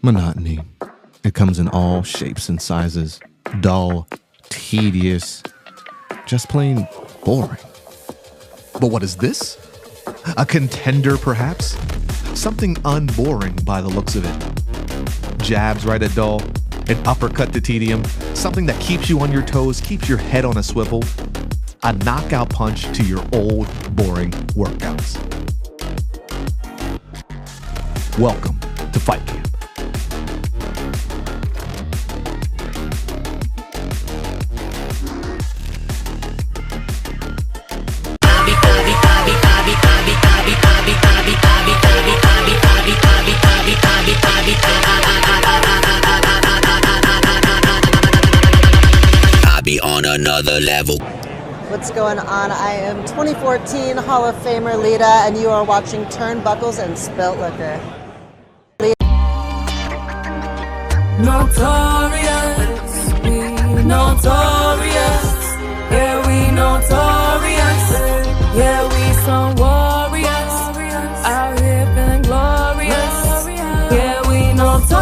monotony. It comes in all shapes and sizes. Dull, tedious, just plain boring. But what is this? A contender, perhaps? Something unboring by the looks of it. Jabs right at dull, an uppercut to tedium, something that keeps you on your toes, keeps your head on a swivel, a knockout punch to your old, boring workouts. Welcome to Fight Camp. I'll be on another level. What's going on? I am 2014 Hall of Famer Lita, and you are watching Turnbuckles and Spilt Liquor. Notorious, we notorious, yeah we notorious, yeah we some warriors, out here feeling glorious, yeah we notorious.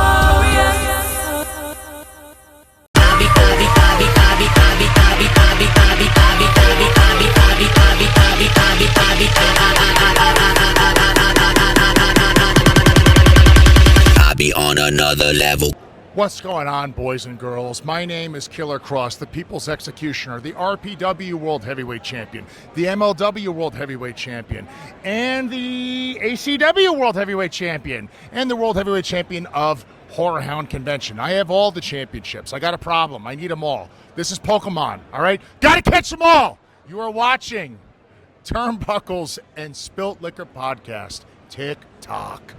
I'll be on another level. What's going on, boys and girls? My name is Killer Cross, the People's Executioner, the RPW World Heavyweight Champion, the MLW World Heavyweight Champion, and the ACW World Heavyweight Champion, and the World Heavyweight Champion of HorrorHound Convention. I have all the championships. I got a problem. I need them all. This is Pokemon, all right? Gotta catch them all! You are watching Turnbuckles and Spilt Liquor Podcast. Tick-tock.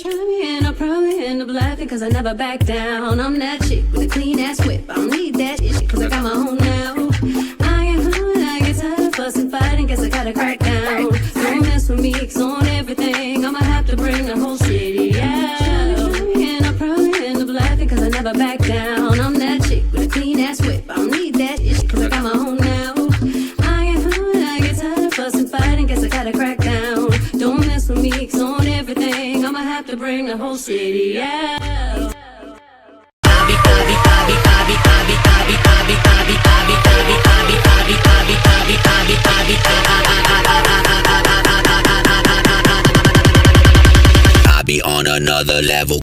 Try me, and I'll probably end up laughing cause I never back down. I'm that chick with a clean ass whip. I don't need that shit cause I got my own now. I get home, I get tired of fussing, fighting, guess I gotta crack down. Don't mess with me, cause on everything I'ma have to bring the whole city out. Try me, and I'll probably end up laughing cause I never back down. I'm that chick with a clean ass whip. I don't need that shit cause I got my own now. I get home, I get tired of fussing, fighting, guess I gotta crack down. Don't mess with me, cause on everything I'ma have to bring the whole city out. I'll be on another level.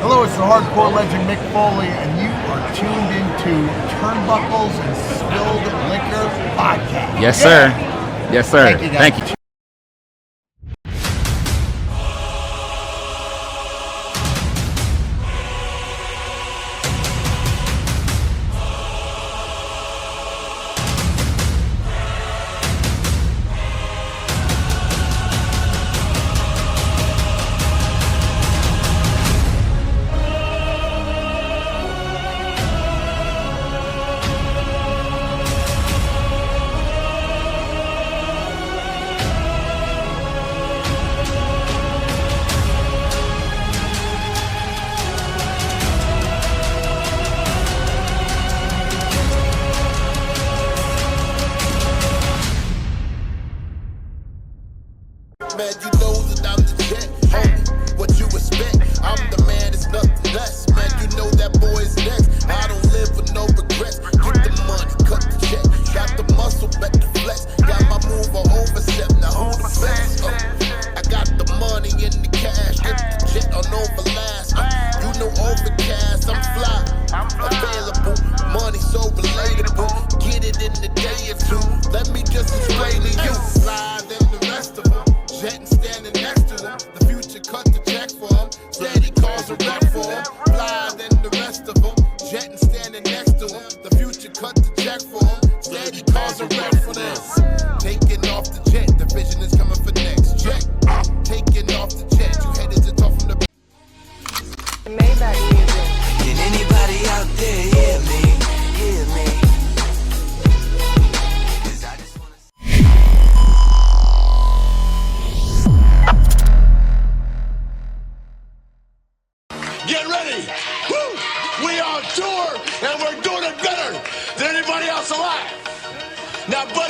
Hello, it's the hardcore legend Mick Foley, and you are tuned into Turnbuckles and Spilled Liquor Podcast. Yes, sir. Yes, sir. Thank you, guys. Thank you. Man, you know that I'm the jet, homie. What you expect? I'm the man, it's nothing less. Man, you know that boy's next. I don't live with no regrets. Get the money, cut the check. Got the muscle, bet the flex. Got my move on overstep. Now who the best? I got the money in the cash. Get the jet on overlast. You know overcast. I'm fly, available. Money so relatable. Get it in the day or two. Let me just explain to you. Fly than the rest of them. Jetting standing next to them. The future cut the check for him. Steady calls a rep for him. Fly than the rest of them. Jetting standing next to him. The future cut the check for him. Steady calls a rep for them. Taking off the jet. The vision is coming for next. Check. Taking off the jet. You headed to talk from the Maybach music. Can anybody out there hear me? Hear me? Get ready! Woo! We are on tour, and we're doing it better than anybody else alive. Now, buddy.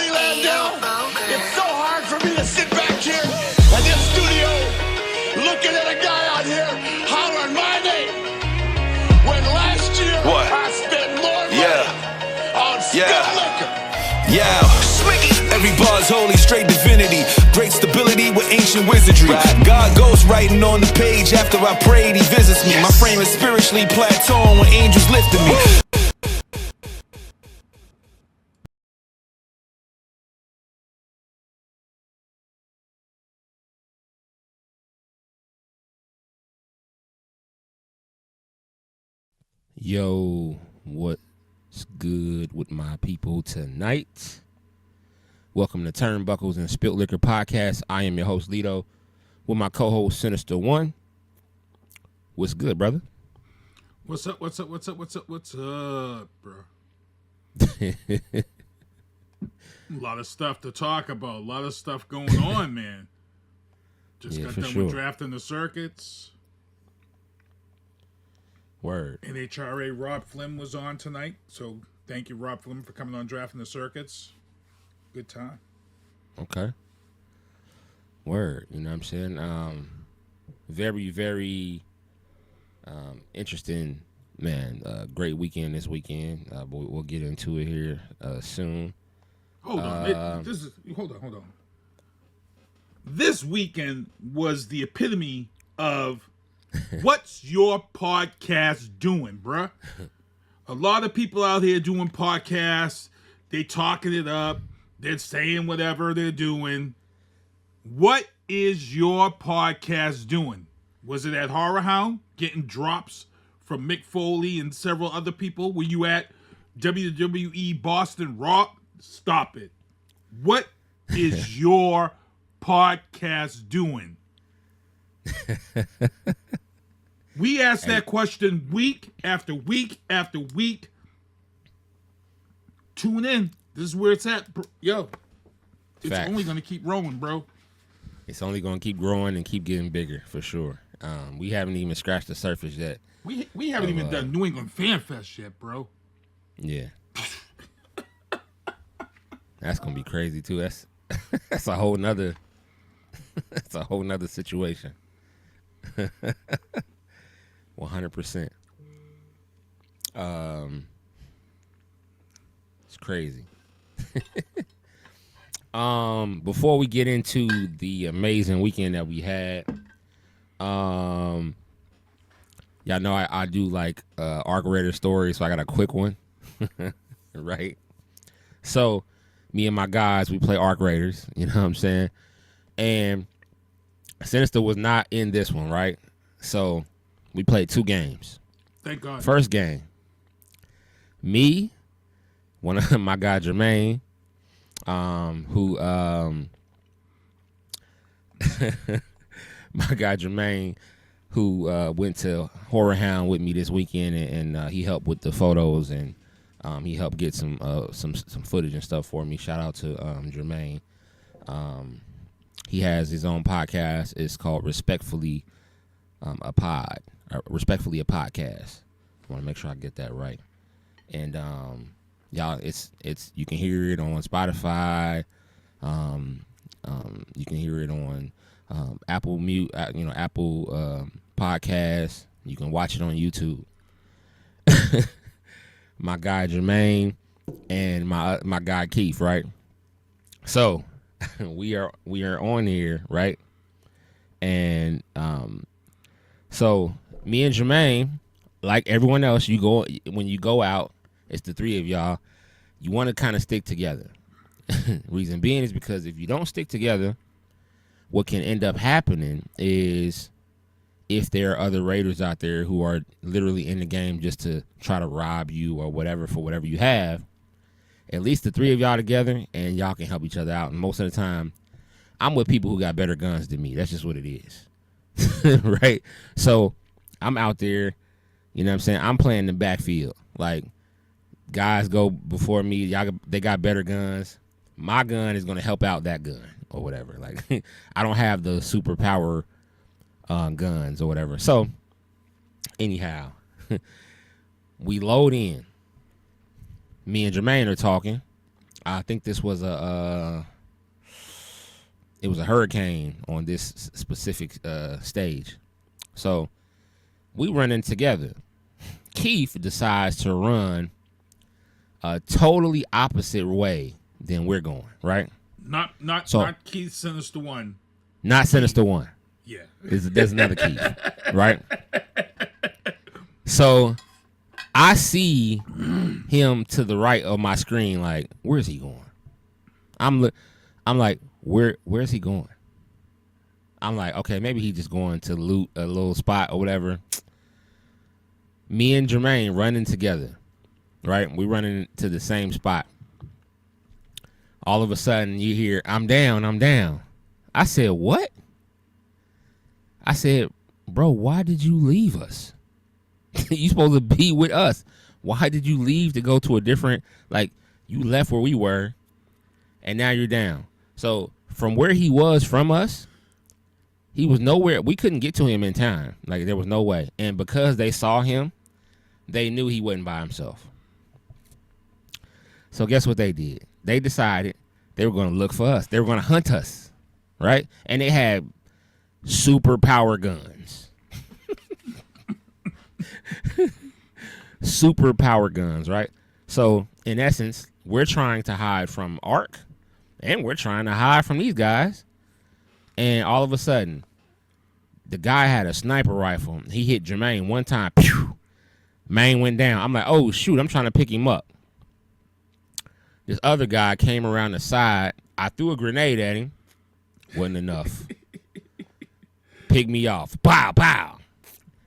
here in this studio looking at a guy out here hollering my name when last year I spent more money on spit liquor. Yeah, every bar's holy, straight divinity. Great stability with ancient wizardry. God goes writing on the page after I prayed, he visits me. My frame is spiritually plateauing when angels lifted me. Yo, what's good with my people tonight? Welcome to Turnbuckles and Spilt Liquor Podcast. I am your host, Lito, with my co-host, Sinista1. What's good, brother? What's up, bro? A lot of stuff to talk about. A lot of stuff going on, man. Just got done with drafting the circuits. Word. NHRA Rob Flynn was on tonight, so thank you, Rob Flynn, for coming on drafting the circuits. Good time. Okay. Word. You know what I'm saying? Very, very interesting, man. Great weekend this weekend. We'll get into it here soon. Hold on. Hold on. This weekend was the epitome of what's your podcast doing, bruh? A lot of people out here doing podcasts. They talking it up. They're saying whatever they're doing. What is your podcast doing? Was it at HorrorHound getting drops from Mick Foley and several other people? Were you at WWE Boston Raw? Stop it. What is your podcast doing? We ask that question week after week after week. Tune in. This is where it's at. Yo, it's Facts. only going to keep rolling, bro. It's only going to keep growing and keep getting bigger, for sure. We haven't even scratched the surface yet. We haven't even done New England Fanfest yet, bro. Yeah. That's going to be crazy, too. That's a whole nother situation. 100%. It's crazy. Before we get into the amazing weekend that we had, y'all know I do like Arc Raider stories, so I got a quick one. Right? So me and my guys, we play Arc Raiders, you know what I'm saying? And Sinister was not in this one, right? So we played 2 games. Thank God. First game, me, one of my guy Jermaine, who my guy Jermaine, who went to HorrorHound with me this weekend, and he helped with the photos, and he helped get some footage and stuff for me. Shout out to Jermaine. He has his own podcast. It's called Respectfully a Podcast. I want to make sure I get that right. And y'all, it's you can hear it on Spotify. You can hear it on Apple Podcasts. You can watch it on YouTube. My guy Jermaine and my guy Keith, right? So we are on here, right? And so me and Jermaine, like everyone else, when you go out, it's the 3 of y'all. You want to kind of stick together. Reason being is because if you don't stick together, what can end up happening is, if there are other raiders out there who are literally in the game just to try to rob you or whatever for whatever you have, at least the 3 of y'all together and y'all can help each other out. And most of the time, I'm with people who got better guns than me. That's just what it is. Right? So I'm out there, you know what I'm saying? I'm playing the backfield. Like, guys go before me, they got better guns. My gun is going to help out that gun or whatever. Like, I don't have the superpower guns or whatever. So anyhow, we load in. Me and Jermaine are talking. I think this was it was a hurricane on this specific stage. So we running together. Keith decides to run a totally opposite way than we're going, right? Not Keith Sinista1. Not Sinista1. Yeah. There's another Keith, right? So I see him to the right of my screen, like, where's he going? I'm like, where's he going? I'm like, okay, maybe he's just going to loot a little spot or whatever. Me and Jermaine running together, right? We running to the same spot. All of a sudden, you hear, I'm down, I'm down. I said, what? I said, bro, why did you leave us? You supposed to be with us. Why did you leave to go to a different, like, you left where we were, and now you're down. So from where he was from us, he was nowhere. We couldn't get to him in time. Like, there was no way. And because they saw him, they knew he wasn't by himself. So guess what they did? They decided they were going to look for us. They were going to hunt us, right? And they had super power guns. Super power guns, right? So in essence, we're trying to hide from Ark, and we're trying to hide from these guys. And all of a sudden, the guy had a sniper rifle. He hit Jermaine one time. Pew! Maine went down. I'm like, oh, shoot, I'm trying to pick him up. This other guy came around the side. I threw a grenade at him. Wasn't enough. Pick me off. Pow, pow.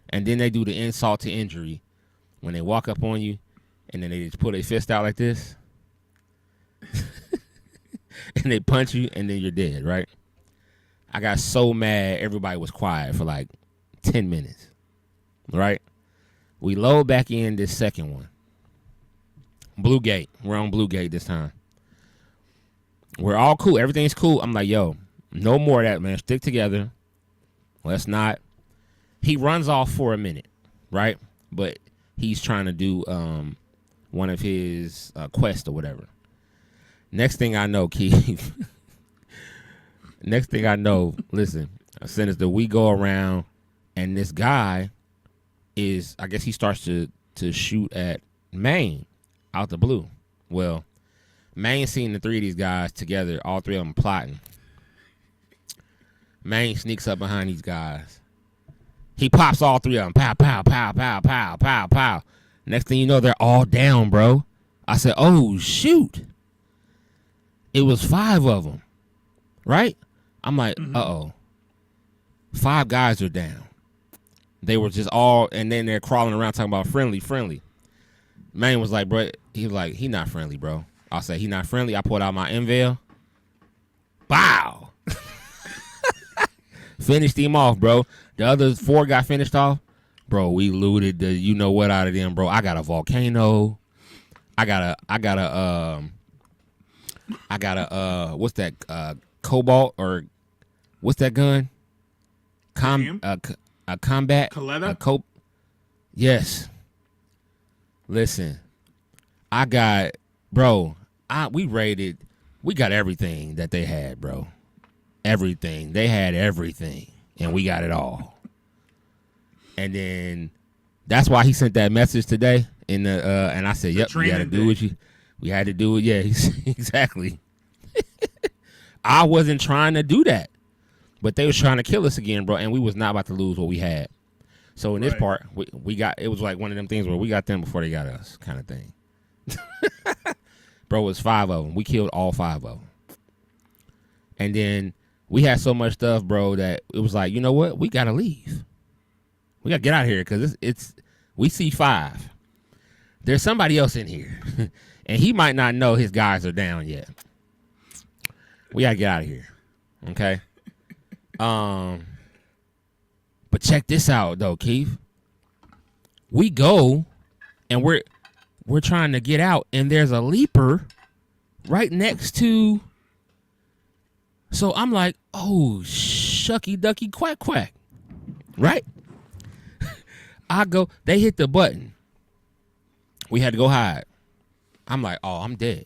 And then they do the insult to injury. When they walk up on you, and then they just put their fist out like this. And they punch you, and then you're dead, right? I got so mad, everybody was quiet for like 10 minutes, right? We load back in this second one. Blue Gate. We're on Blue Gate this time. We're all cool. Everything's cool. I'm like, yo, no more of that, man. Stick together. Let's not. He runs off for a minute, right? But he's trying to do one of his quests or whatever. Next thing I know, Keith. Next thing I know, listen, Sinister, we go around, and this guy is, I guess he starts to shoot at Maine out the blue. Well, Maine seen the three of these guys together, all three of them plotting. Maine sneaks up behind these guys. He pops all three of them. Pow, pow, pow, pow, pow, pow, pow. Next thing you know, they're all down, bro. I said, oh, shoot. It was 5 of them, right? I'm like, uh-oh. 5 guys are down. They were just all, and then they're crawling around talking about friendly. Man was like, bro, he was like, he not friendly, bro. I said, he not friendly. I pulled out my Enveil. Bow. Finished him off, bro. The other 4 got finished off. Bro, we looted the you know what out of them, bro. I got a volcano. I got a what's that? Cobalt, or what's that gun? A combat. Coletta? Yes. Listen, we got everything that they had, bro. Everything. They had everything, and we got it all. And then that's why he sent that message today in the and I said, yep, we got to do what we had to do it. Yeah, exactly. I wasn't trying to do that, but they was trying to kill us again, bro, and we was not about to lose what we had. So in this part, we got, it was like one of them things where we got them before they got us, kind of thing. Bro, it was 5 of them. We killed all 5 of them. And then we had so much stuff, bro, that it was like, you know what? We got to leave. We got to get out of here, because we see 5. There's somebody else in here, and he might not know his guys are down yet. We got to get out of here, okay? But check this out, though, Keith. We go, and we're trying to get out, and there's a leaper right next to. So I'm like, oh, shucky ducky quack quack, right? I go. They hit the button. We had to go hide. I'm like, oh, I'm dead.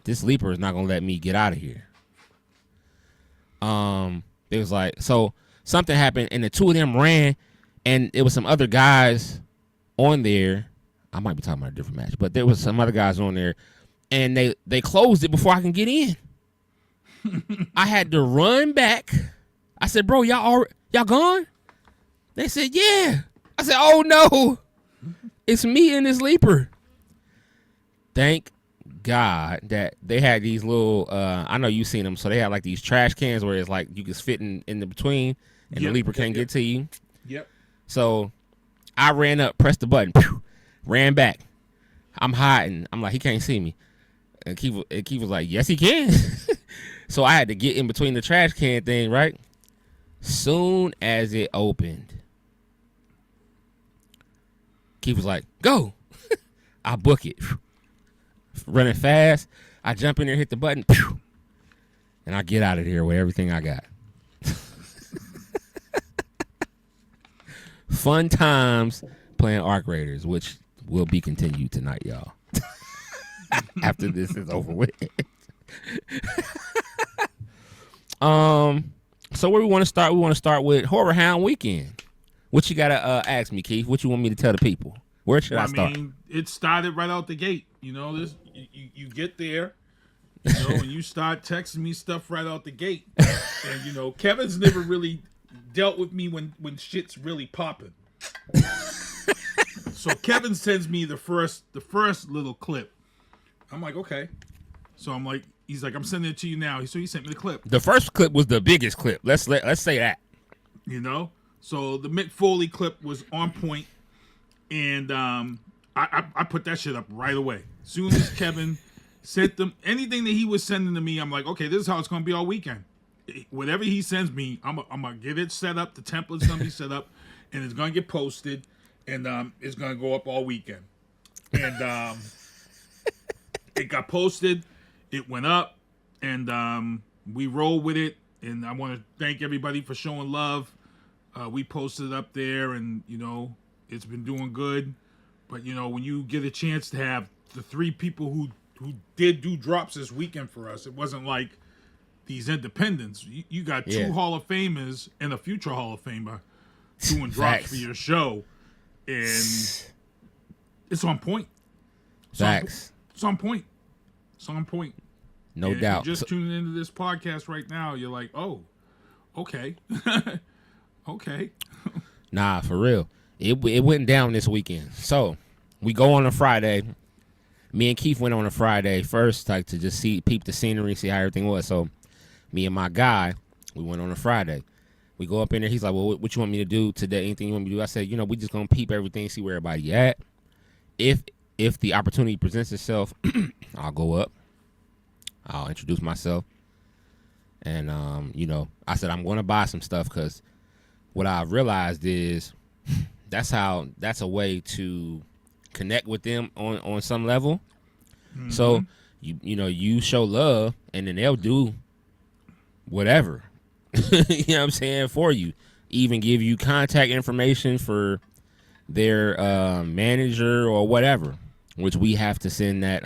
This leaper is not gonna let me get out of here. it was like, so something happened, and the two of them ran, and it was some other guys on there. I might be talking about a different match, but there was some other guys on there, and they closed it before I can get in. I had to run back. I said, bro, y'all gone? They said, yeah. I said, oh no, it's me and this leaper. Thank God that they had these little, I know you've seen them, so they had like these trash cans where it's like you can fit in the between, and the leaper can't get to you. Yep. So I ran up, pressed the button, ran back. I'm hiding. I'm like, he can't see me. And Keith was like, yes, he can. So I had to get in between the trash can thing, right? Soon as it opened, Keith was like, go. I book it. Running fast. I jump in there, hit the button, and I get out of here with everything I got. Fun times playing Arc Raiders, which will be continued tonight, y'all. After this is over with. So where we want to start? We want to start with HorrorHound weekend. What you gotta ask me, Keith? What you want me to tell the people? Where should I start? I mean, it started right out the gate. You know, this you get there, you know, and you start texting me stuff right out the gate. And you know, Kevin's never really dealt with me when shit's really popping. So Kevin sends me the first little clip. I'm like, okay. So I'm like, he's like, I'm sending it to you now. So he sent me the clip. The first clip was the biggest clip. Let's say that. You know, so the Mick Foley clip was on point, and I put that shit up right away. As soon as Kevin sent them anything that he was sending to me, I'm like, okay, this is how it's gonna be all weekend. Whatever he sends me, I'm gonna get it set up. The template's gonna be set up, and it's gonna get posted, and it's gonna go up all weekend. And it got posted, it went up, and we rolled with it. And I want to thank everybody for showing love. We posted it up there, and you know, it's been doing good. But you know, when you get a chance to have the three people who did do drops this weekend for us, it wasn't like these independents. You got two Hall of Famers and a future Hall of Famer doing drops for your show, and it's on point. Facts. It's on point. It's on point. No and doubt. If you're just tuning into this podcast right now, you're like, oh, okay. Okay. Nah, for real. It went down this weekend. So we go on a Friday. Me and Keith went on a Friday first, like to just peep the scenery, see how everything was. So me and my guy, we went on a Friday. We go up in there. He's like, well, what you want me to do today? Anything you want me to do? I said, you know, we just gonna peep everything, see where everybody at. If the opportunity presents itself, I'll go up. I'll introduce myself. And, you know, I said, I'm going to buy some stuff because what I've realized is that's a way to connect with them on some level. Mm-hmm. So, you know, you show love and then they'll do whatever, you know what I'm saying, for you. Even give you contact information for their manager or whatever, which we have to send that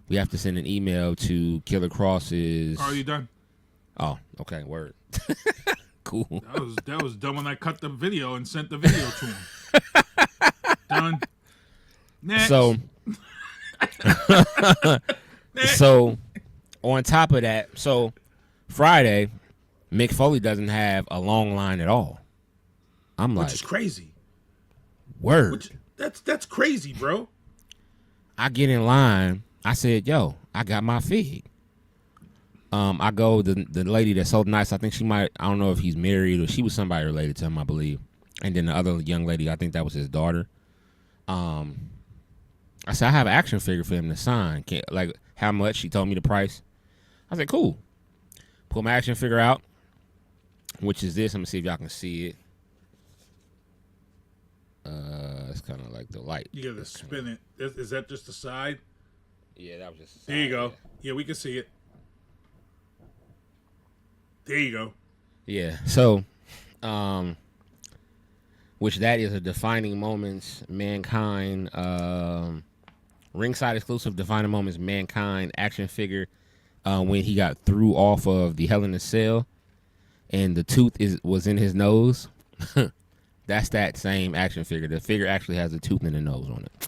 we have to send an email to Killer Cross's. Are you done? Oh, okay, word. Cool. That was done when I cut the video and sent the video to him. Done. Next. So on top of that, so Friday, Mick Foley doesn't have a long line at all. I'm like, which is crazy. Word. That's crazy, bro. I get in line. I said, yo, I got my fig. I go, the lady that's so nice, I think she might, I don't know if he's married or she was somebody related to him, I believe. And then the other young lady, I think that was his daughter. I said, I have an action figure for him to sign. Like, how much? She told me the price. I said, cool. Pull my action figure out, which is this. I'm going to see if y'all can see it. It's kind of like the light. You got to spin it. Is that just the side? Yeah, that was just the side. There you go. Yeah, we can see it. There you go. Yeah. So, which that is a Defining Moments Mankind ringside exclusive Defining Moments Mankind action figure when he got threw off of the Hell in a Cell, and the tooth was in his nose. That's that same action figure. The figure actually has a tooth in the nose on it,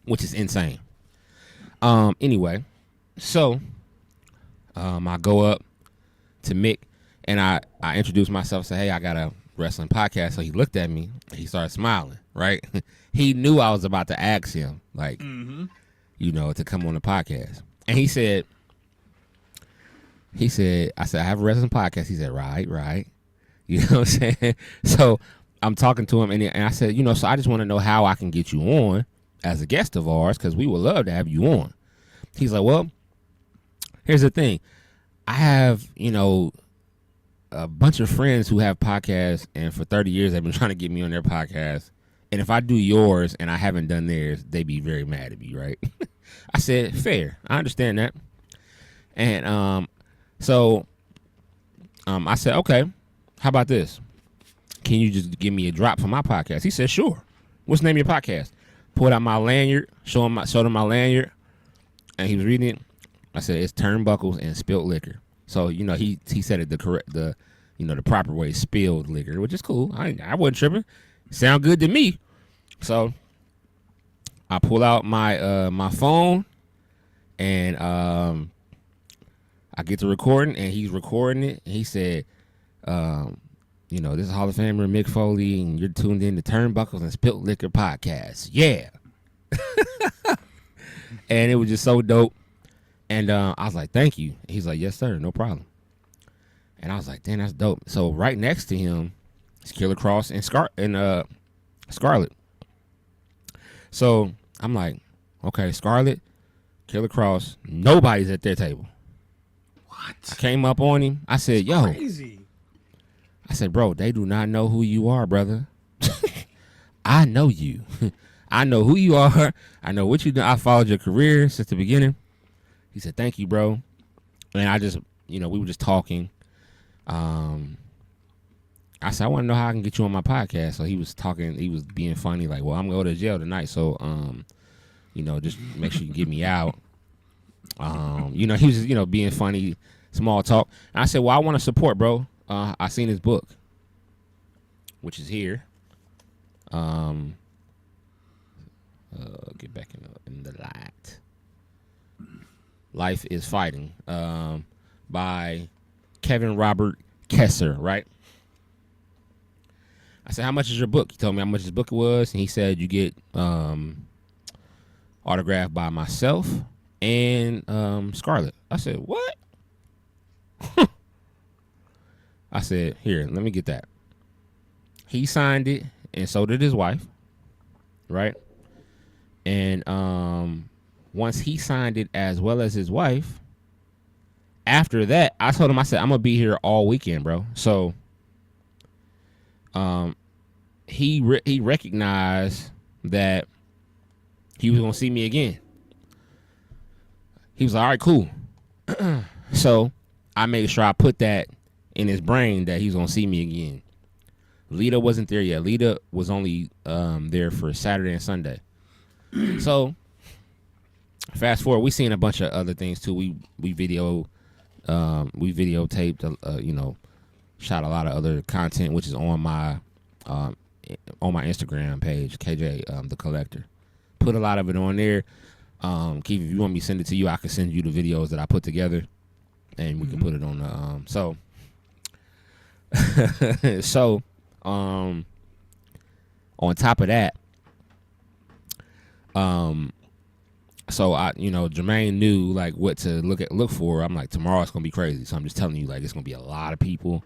which is insane. Anyway, so I go up to Mick and I introduce myself, say, hey, I got a wrestling podcast. So he looked at me and he started smiling, right? He knew I was about to ask him, like, you know, to come on the podcast. And he said, I said, I have a wrestling podcast. He said, right. You know what I'm saying? So I'm talking to him and I said, you know, so I just want to know how I can get you on as a guest of ours, because we would love to have you on. He's like, well, here's the thing. I have, you know, a bunch of friends who have podcasts, and for 30 years they've been trying to get me on their podcast. And if I do yours and I haven't done theirs, they'd be very mad at me, right? I said, fair. I understand that. And so I said, okay, how about this? Can you just give me a drop for my podcast? He said, sure. What's the name of your podcast? Pulled out my lanyard, showed him my lanyard, and he was reading it. I said, it's Turnbuckles and Spilt Liquor. So, you know, he said it the proper way, spilled liquor, which is cool. I wasn't tripping. Sound good to me. So I pull out my my phone and I get to recording, and he's recording it. And he said, you know, this is Hall of Famer Mick Foley, and you're tuned in to Turnbuckles and Spilt Liquor podcast. Yeah. And it was just so dope. And I was like, thank you. He's like, yes, sir, no problem. And I was like, damn, that's dope. So right next to him is Killer Cross and Scarlett. So I'm like, okay, Scarlett, Killer Cross, nobody's at their table. What? I came up on him. I said, yo. Crazy. I said, bro, they do not know who you are, brother. I know you. I know who you are. I know what you do. I followed your career since the beginning. He said, thank you, bro. And I just, you know, we were just talking. I said, I want to know how I can get you on my podcast. So he was talking, he was being funny, like, well, I'm going to go to jail tonight. So, you know, just make sure you get me out. You know, he was, you know, being funny, small talk. And I said, well, I want to support, bro. I seen his book, which is here. Get back in the light. Life is Fighting, by Kevin Robert Kessler, right? I said, how much is your book? He told me how much his book was, and he said you get autographed by myself and Scarlett. I said, what? I said, here, let me get that. He signed it, and so did his wife, right? And once he signed it as well as his wife, after that, I told him, I said, I'm going to be here all weekend, bro. So he recognized that he was going to see me again. He was like, all right, cool. So I made sure I put that in his brain that he's going to see me again. Lito wasn't there yet. Lito was only there for Saturday and Sunday. So fast forward, we seen a bunch of other things too. We videotaped, you know, shot a lot of other content, which is on my Instagram page, KJ the Collector. Put a lot of it on there. Keith, if you want me to send it to you, I can send you the videos that I put together, and we can put it on the so on top of that, so I, you know, Jermaine knew like what to look for. I'm like, tomorrow it's gonna be crazy. So I'm just telling you, like, it's gonna be a lot of people.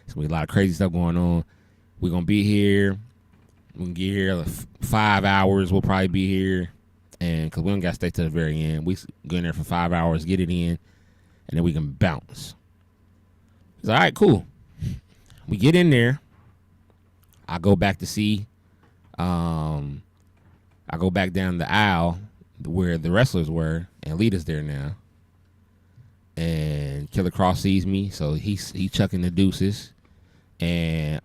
It's gonna be a lot of crazy stuff going on. We're gonna be here. We can get here like 5 hours. We'll probably be here, and because we don't gotta stay till the very end, we go in there for 5 hours, get it in, and then we can bounce. He's like, all right, cool. We get in there. I go back to see. I go back down the aisle where the wrestlers were, and Lita's there now. And Killer Cross sees me, so he's chucking the deuces. And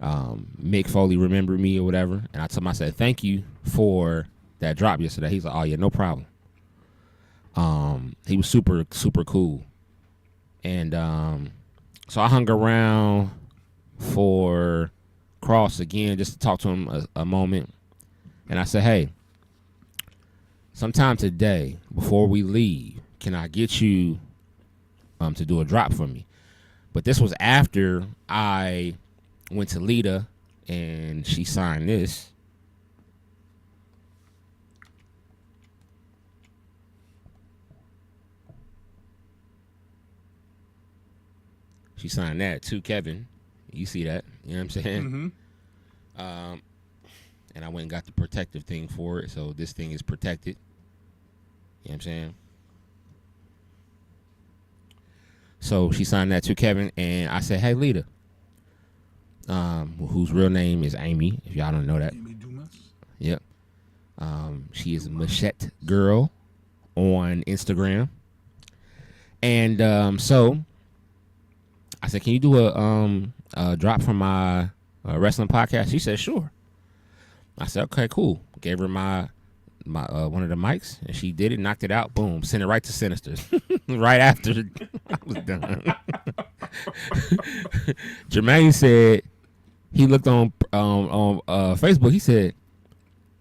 Mick Foley remembered me or whatever. And I told him, I said, thank you for that drop yesterday. He's like, oh yeah, no problem. He was super, super cool. And so I hung around for Cross again just to talk to him a moment. And I said, hey, sometime today, before we leave, can I get you to do a drop for me? But this was after I went to Lita and she signed this. She signed that to Kevin. You see that? You know what I'm saying? Mm-hmm. And I went and got the protective thing for it. So this thing is protected. You know what I'm saying? So she signed that to Kevin. And I said, hey, Lita, whose real name is Amy, if y'all don't know that. Amy Dumas? Yep. She is Machette Girl on Instagram. And so I said, can you do a drop from my wrestling podcast? She said, sure. I said, okay, cool. Gave her my one of the mics, and she did it, knocked it out, boom, sent it right to Sinister. Right after I was done. Jermaine said he looked on Facebook. He said,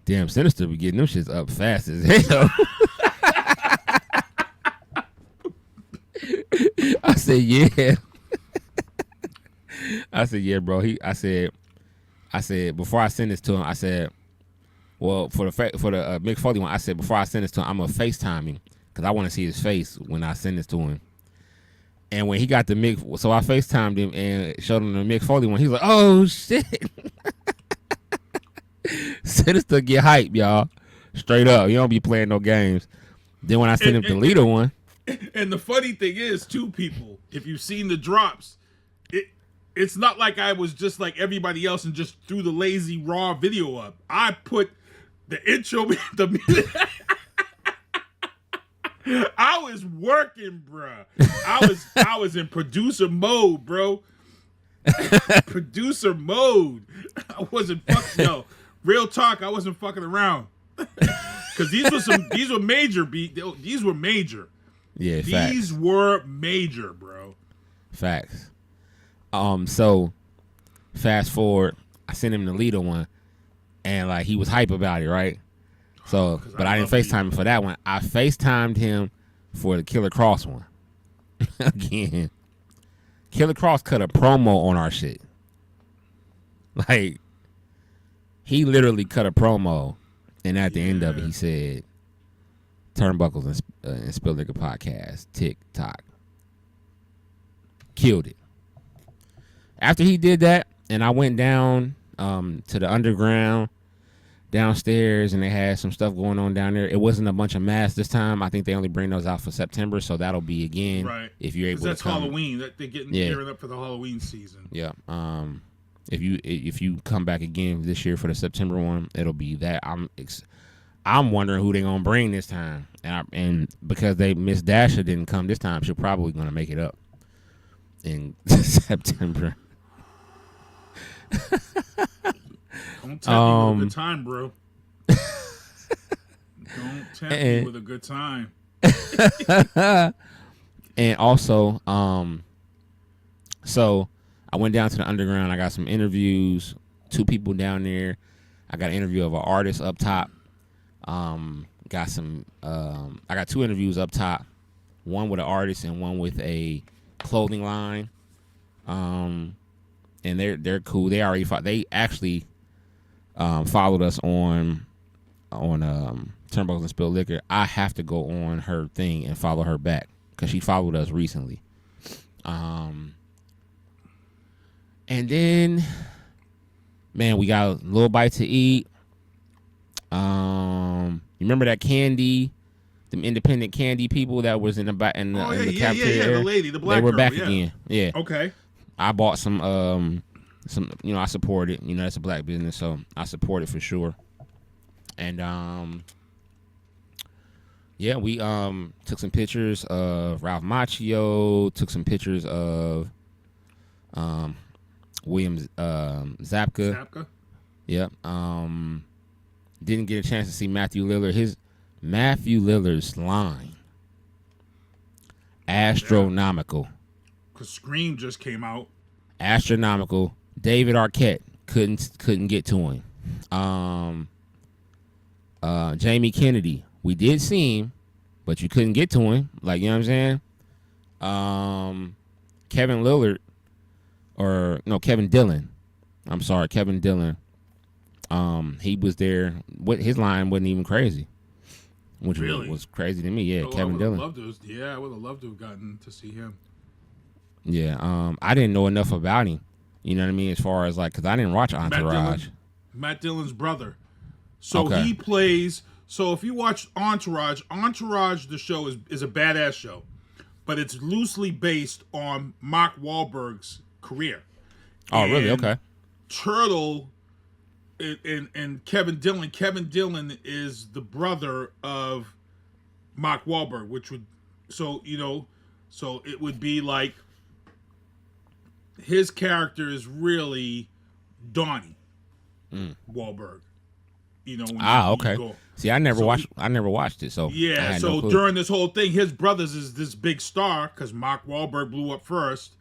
damn, Sinister be getting them shits up fast as hell. I said, yeah. I said, yeah, bro. I said before I send this to him, I said, well, for the Mick Foley one, I said before I send this to him, I'm gonna FaceTime him because I want to see his face when I send this to him. And when he got the Mick, so I FaceTimed him and showed him the Mick Foley one. He's like, oh shit. Sinister get hype, y'all. Straight up, you don't be playing no games. Then when I sent him the Lito one, and the funny thing is, too, people, if you've seen the drops, it's not like I was just like everybody else and just threw the lazy raw video up. I put the intro, the music. I was working, bruh. I was in producer mode, bro. Producer mode. I wasn't fucking. No, real talk. I wasn't fucking around. Because these were major. These were major. Yeah, these were major, bro. Facts. So fast forward, I sent him the Lito one, and like he was hype about it, right? So, but I didn't FaceTime him for that one. I FaceTimed him for the Killer Cross one. Again, Killer Cross cut a promo on our shit. Like, he literally cut a promo, and at the end of it, he said, "Turnbuckles and Spill Liquor Podcast, TikTok." Killed it. After he did that, and I went down to the underground downstairs, and they had some stuff going on down there. It wasn't a bunch of masks this time. I think they only bring those out for September, so that'll be again right. If you're able to come. That's Halloween. They're getting gearing up for the Halloween season. Yeah. If you come back again this year for the September one, it'll be that. I'm wondering who they're gonna bring this time, and because Miss Dasha didn't come this time, she's probably gonna make it up in September. Don't tempt me with a good time, bro. Don't tempt me with a good time. And also, so I went down to the underground. I got some interviews. 2 people down there. I got an interview of an artist up top. Got some. I got 2 interviews up top. One with an artist and one with a clothing line. And they're cool. They actually followed us on Turnbuckles and Spilled Liquor. I have to go on her thing and follow her back because she followed us recently. And then, man, we got a little bite to eat. You remember that candy, them independent candy people that was in the cafeteria? Yeah, the lady, the black girl. They were back yeah. again. Yeah. Okay. I bought some, I support it. That's a black business, so I support it for sure. And, we took some pictures of Ralph Macchio, took some pictures of William Zabka. Yep. Didn't get a chance to see Matthew Lillard. Matthew Lillard's line Astronomical. Because Scream just came out. Astronomical. David Arquette couldn't get to him. Jamie Kennedy, we did see him, but you couldn't get to him. Like, you know what I'm saying? Kevin Dillon. I'm sorry, Kevin Dillon. He was there. His line wasn't even crazy, which was crazy to me. Yeah, Kevin Dillon. I would have loved to have gotten to see him. Yeah, I didn't know enough about him. You know what I mean? As far as like, because I didn't watch Entourage. Matt Dillon's brother. So he plays. So if you watch Entourage, the show is a badass show, but it's loosely based on Mark Wahlberg's career. Oh, really? Okay. Turtle and Kevin Dillon. Kevin Dillon is the brother of Mark Wahlberg, which would so it would be like his character is really Donnie Wahlberg. You know. Okay. See, I never watched it. So yeah. So during this whole thing, his brothers is this big star because Mark Wahlberg blew up first,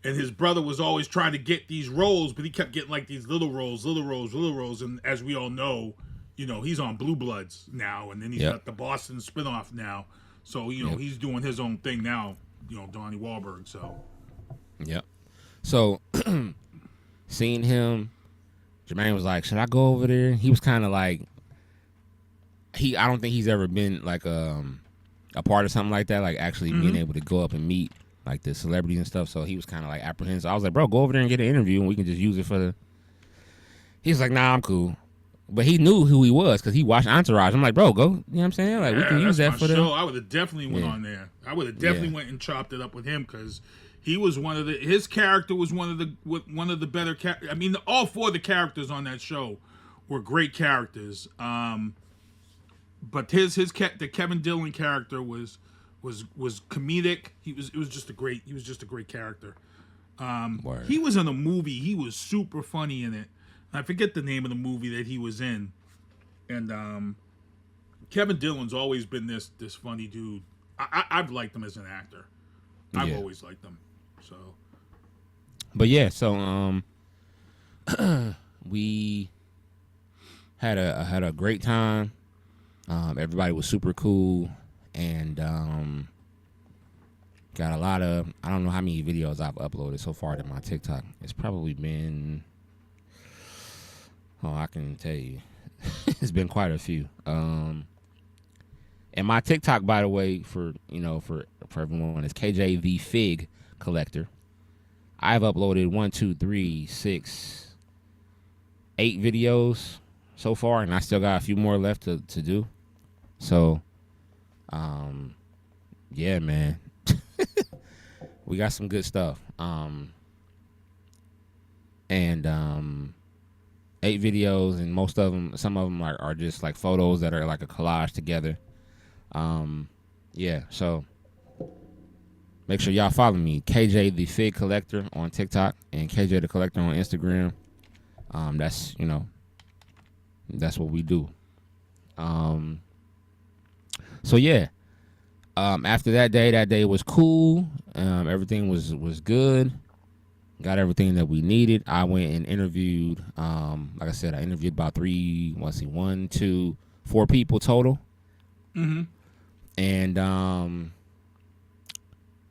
and his brother was always trying to get these roles, but he kept getting like these little roles. And as we all know, he's on Blue Bloods now, and then he's got the Boston spinoff now. So he's doing his own thing now. Donnie Wahlberg. So. Yep. So, seeing him, Jermaine was like, "Should I go over there?" He was kind of like, I don't think he's ever been like a part of something like that, like actually being able to go up and meet like the celebrities and stuff. So he was kind of like apprehensive. I was like, "Bro, go over there and get an interview, and we can just use it for the." He was like, "Nah, I'm cool," but he knew who he was because he watched Entourage. I'm like, "Bro, go," you know what I'm saying? Like we can use that for the show. I would have definitely went on there. I would have definitely went and chopped it up with him because. He was his character was one of the better I mean, all four of the characters on that show were great characters. But the Kevin Dillon character was comedic. He was just a great character. He was in a movie. He was super funny in it. I forget the name of the movie that he was in. And Kevin Dillon's always been this funny dude. I've liked him as an actor. I've always liked him. So, but yeah, so we had a great time. Everybody was super cool, and got a lot of, I don't know how many videos I've uploaded so far to my TikTok. It's probably been, I can tell you, it's been quite a few. And my TikTok, by the way, for everyone, is KJ the Fig Collector. I've uploaded 8 videos so far, and I still got a few more left to do. So, yeah, man, we got some good stuff. And 8 videos, and some of them are just like photos that are like a collage together. Yeah, so make sure y'all follow me, KJ the Fig Collector on TikTok and KJ the Collector on Instagram. That's what we do. So yeah. After that day was cool. Everything was good. Got everything that we needed. I went and interviewed. Like I said, I interviewed about 4 people total. Mm-hmm. And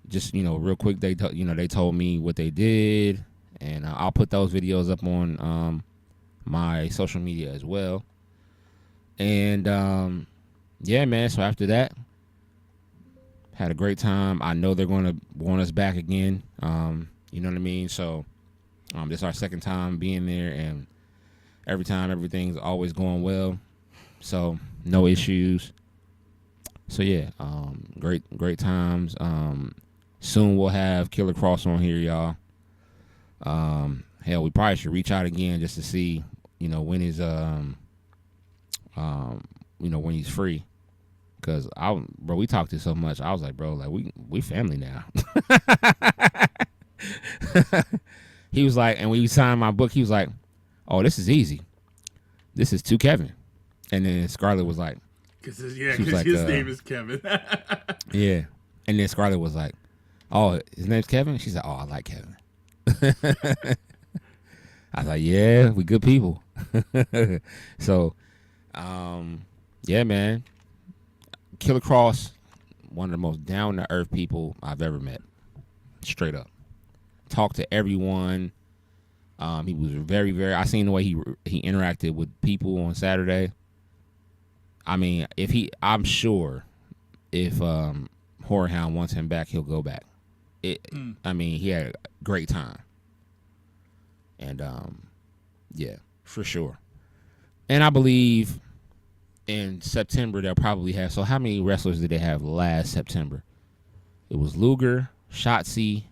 just real quick, they told me what they did, and I'll put those videos up on my social media as well. And yeah, man. So after that, had a great time. I know they're going to want us back again. You know what I mean? So this is our second time being there, and every time everything's always going well. So no issues. So yeah, great times. Soon we'll have Killer Cross on here, y'all. Hell, we probably should reach out again just to see, when his when he's free. Cause we talked to so much. I was like, bro, like we family now. He was like, and when we signed my book, he was like, oh, this is easy. This is to Kevin. And then Scarlett was like, because his name is Kevin. Yeah. And then Scarlett was like, Oh, his name's Kevin? She said, oh, I like Kevin. I was like, yeah, we good people. So, yeah, man. Killer Cross, one of the most down-to-earth people I've ever met. Straight up. Talked to everyone. He was very, very... I seen the way he interacted with people on Saturday. I mean, I'm sure if HorrorHound wants him back, he'll go back. I mean, he had a great time. And, yeah, for sure. And I believe in September they'll probably have... So how many wrestlers did they have last September? It was Luger, Shotzi,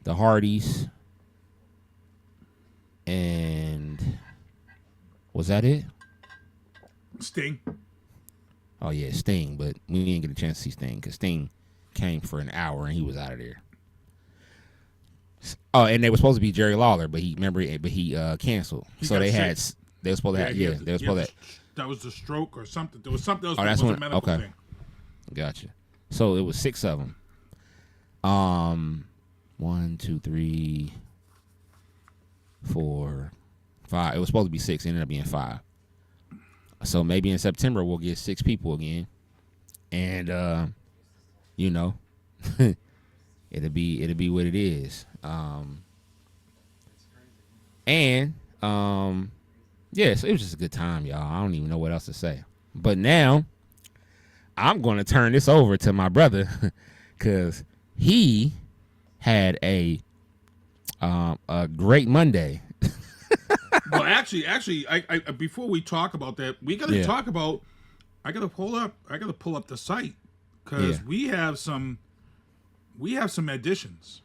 the Hardys, and... Was that it? Sting. Oh, yeah, Sting. But we didn't get a chance to see Sting because Sting came for an hour and he was out of there. Oh, and they were supposed to be Jerry Lawler, but he canceled. So they were supposed to have, that was the stroke or something. There was something else. Oh, that's was when, a medical okay. thing. Gotcha. So it was 6 of them. 1, 2, 3, 4, 5. It was supposed to be 6. It ended up being 5. So maybe in September we'll get 6 people again, and you know, it'll be what it is. Yeah, so it was just a good time, y'all. I don't even know what else to say. But now I'm going to turn this over to my brother because he had a great Monday. Well, actually, I before we talk about that, we got to talk about. I got to pull up the site because we have some additions.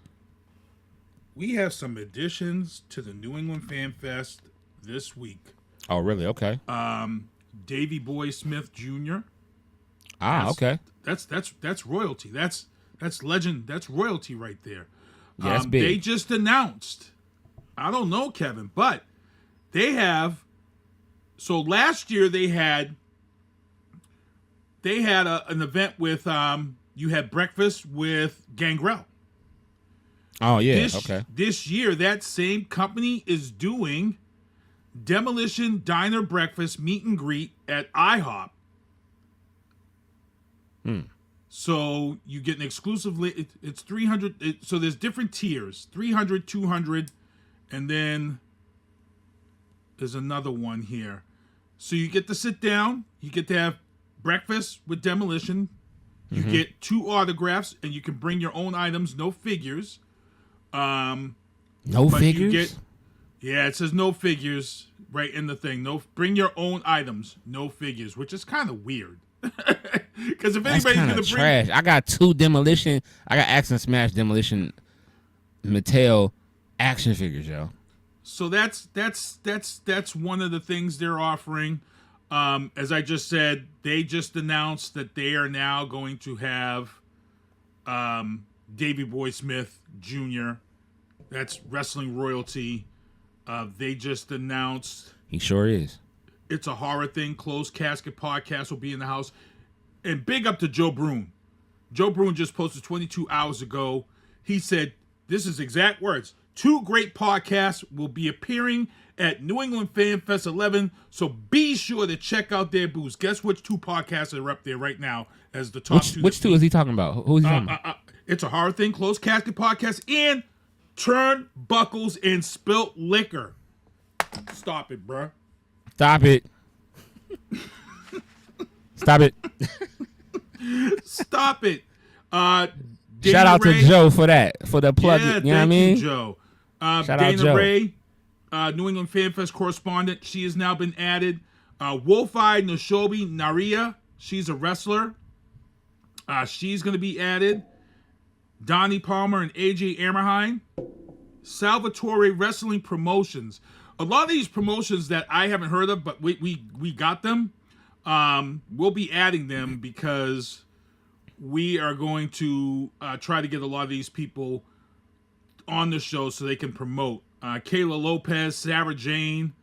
We have some additions to the New England Fan Fest this week. Oh, really? Okay. Davey Boy Smith Jr. Okay. That's royalty. That's legend. That's royalty right there. Yeah, that's big. They just announced. I don't know, Kevin, but they have. So last year they had an event with you had breakfast with Gangrel. Oh yeah, okay. This year that same company is doing Demolition Diner Breakfast Meet and Greet at IHOP. So you get an exclusively, it's 300. So there's different tiers, 300, 200, and then there's another one here. So you get to sit down, you get to have breakfast with Demolition. You get 2 autographs, and you can bring your own items, no figures. No figures? It says no figures right in the thing. Bring your own items, no figures, which is kind of weird. Because if anybody's gonna bring trash, I got 2 Demolition. I got Axe and Smash Demolition Mattel action figures, yo. So that's one of the things they're offering. As I just said, they just announced that they are now going to have Davey Boy Smith Jr. That's wrestling royalty. They just announced. He sure is. It's a horror thing. Closed Casket podcast will be in the house. And big up to Joe Brune. Joe Brune just posted 22 hours ago. He said, this is exact words. 2 great podcasts will be appearing at New England Fan Fest 11. So be sure to check out their booths. Guess which 2 podcasts are up there right now as the top 2. Which 2 is he talking about? Who is he talking about? It's a horror thing. Closed Casket podcast and Turnbuckles and Spilt Liquor. Stop it, bruh. Stop it. Stop it. Stop it. Shout out to Joe for that. For the plug. Yeah, you know what I mean? You, Joe. Shout Dana out Joe. Ray, New England Fan Fest correspondent. She has now been added. Wolf-Eyed Noshobi Naria. She's a wrestler. She's going to be added. Donnie Palmer and AJ Amerheim. Salvatore Wrestling Promotions. A lot of these promotions that I haven't heard of, but we got them. We'll be adding them because we are going to try to get a lot of these people on the show so they can promote. Kayla Lopez, Sarah Jane,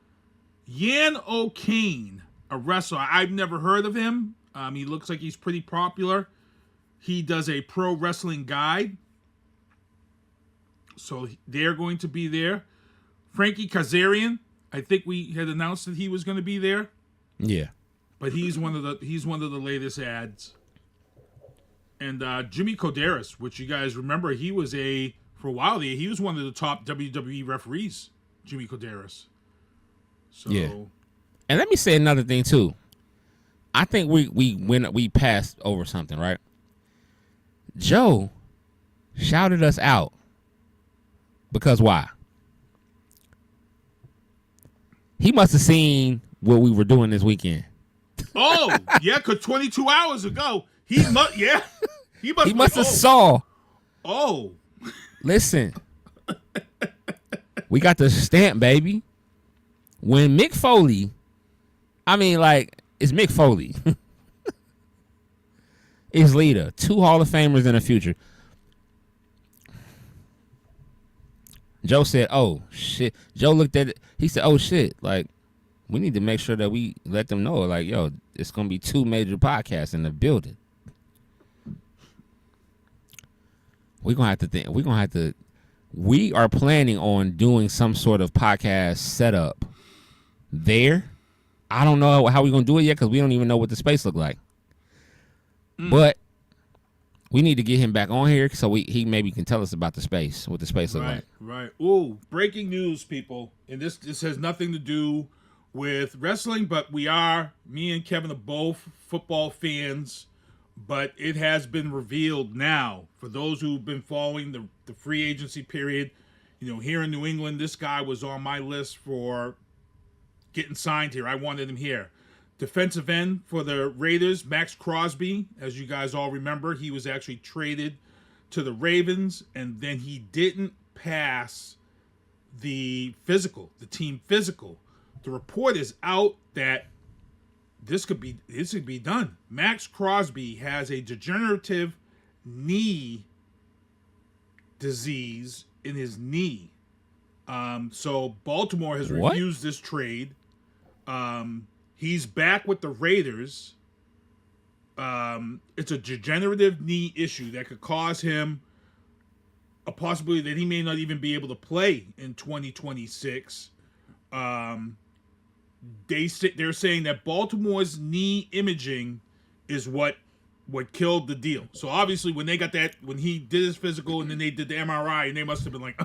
Yan O'Kane, a wrestler. I've never heard of him. He looks like he's pretty popular. He does a pro wrestling guide. So they're going to be there. Frankie Kazarian, I think we had announced that he was going to be there. Yeah. But he's one of the latest ads. And Jimmy Koderas, which you guys remember, he was for a while there, he was one of the top WWE referees, Jimmy Koderas. So yeah. And let me say another thing too. I think we passed over something, right? Joe shouted us out because why? He must have seen what we were doing this weekend. Oh, yeah, because 22 hours ago, he must have saw. Oh. Listen. We got the stamp, baby. When Mick Foley, it's Mick Foley. It's Lita. 2 Hall of Famers in the future. Joe said, oh, shit. Joe looked at it. He said, oh, shit. Like, we need to make sure that we let them know, like, yo, it's going to be 2 major podcasts in the building. We are planning on doing some sort of podcast setup there. I don't know how we're going to do it yet because we don't even know what the space look like. But we need to get him back on here so he maybe can tell us about the space, what the space look like. Right. Ooh, breaking news, people. And this has nothing to do with wrestling, but me and Kevin are both football fans. But it has been revealed now, for those who've been following the free agency period, here in New England, this guy was on my list for getting signed here. I wanted him here. Defensive end for the Raiders, Max Crosby. As you guys all remember, he was actually traded to the Ravens, and then he didn't pass the team physical. The report is out that this could be done. Max Crosby has a degenerative knee disease in his knee. So Baltimore has refused this trade. He's back with the Raiders. It's a degenerative knee issue that could cause him a possibility that he may not even be able to play in 2026. They're saying that Baltimore's knee imaging is what killed the deal. So obviously when they got that, when he did his physical and then they did the MRI, and they must have been like,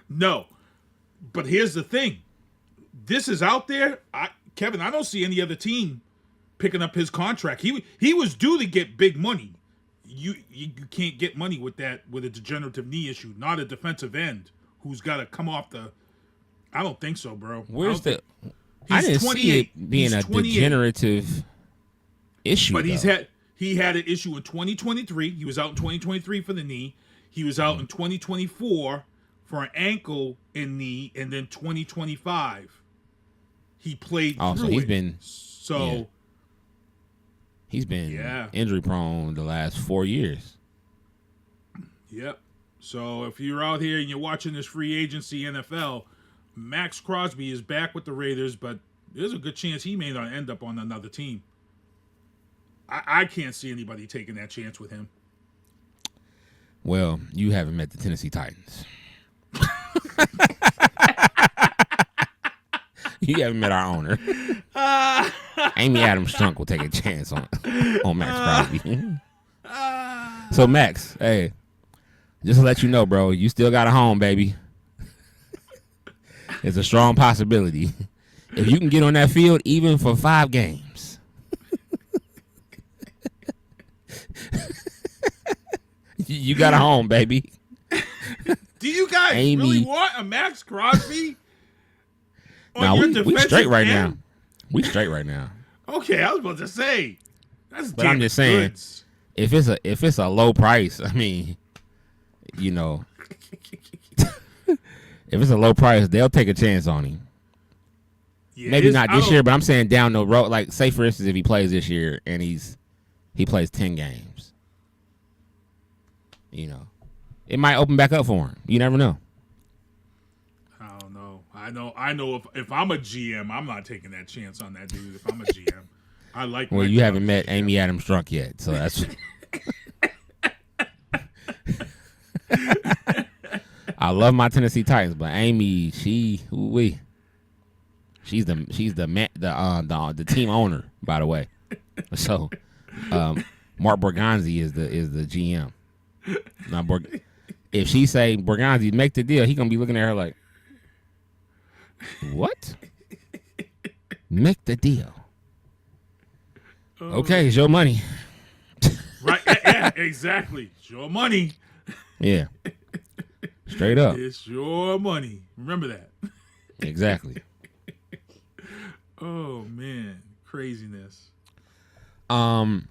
no. But here's the thing. This is out there. Kevin, I don't see any other team picking up his contract. He was due to get big money. You can't get money with a degenerative knee issue, not a defensive end who's got to come off the. I don't think so, bro. I didn't see it being a degenerative issue. But he had an issue in 2023. He was out in 2023 for the knee. He was out in 2024 for an ankle and knee, and then 2025 he played through so he's been he's been injury prone the last 4 years. Yep. So if you're out here and you're watching this free agency NFL, Max Crosby is back with the Raiders, but there's a good chance he may not end up on another team. I can't see anybody taking that chance with him. Well, you haven't met the Tennessee Titans. You haven't met our owner. Amy Adams Strunk will take a chance on Max Crosby. So Max, hey, just to let you know, bro, you still got a home, baby. It's a strong possibility. If you can get on that field even for 5 games. You got a home, baby. Do you guys really want a Max Crosby? No, we straight right now. We straight right now. Okay, I was about to say. But I'm just saying, goods. if it's a low price, I mean, if it's a low price, they'll take a chance on him. Yeah, maybe not this year, but I'm saying down the road. Like, say for instance, if he plays this year and he plays 10 games, it might open back up for him. You never know. I don't know. I know if I'm a GM, I'm not taking that chance on that dude. If I'm a GM, I like. Well, you haven't met Amy Adams Strunk yet, so that's. I love my Tennessee Titans, but Amy, she's the team owner, by the way. So, Mark Borgonzi is the GM. Now, if she say Borgonzi make the deal, he gonna be looking at her like, what? Make the deal. Okay, it's your money. Right? Yeah, exactly. It's your money. Yeah. Straight up. It's your money. Remember that. Exactly. Oh man, craziness. 10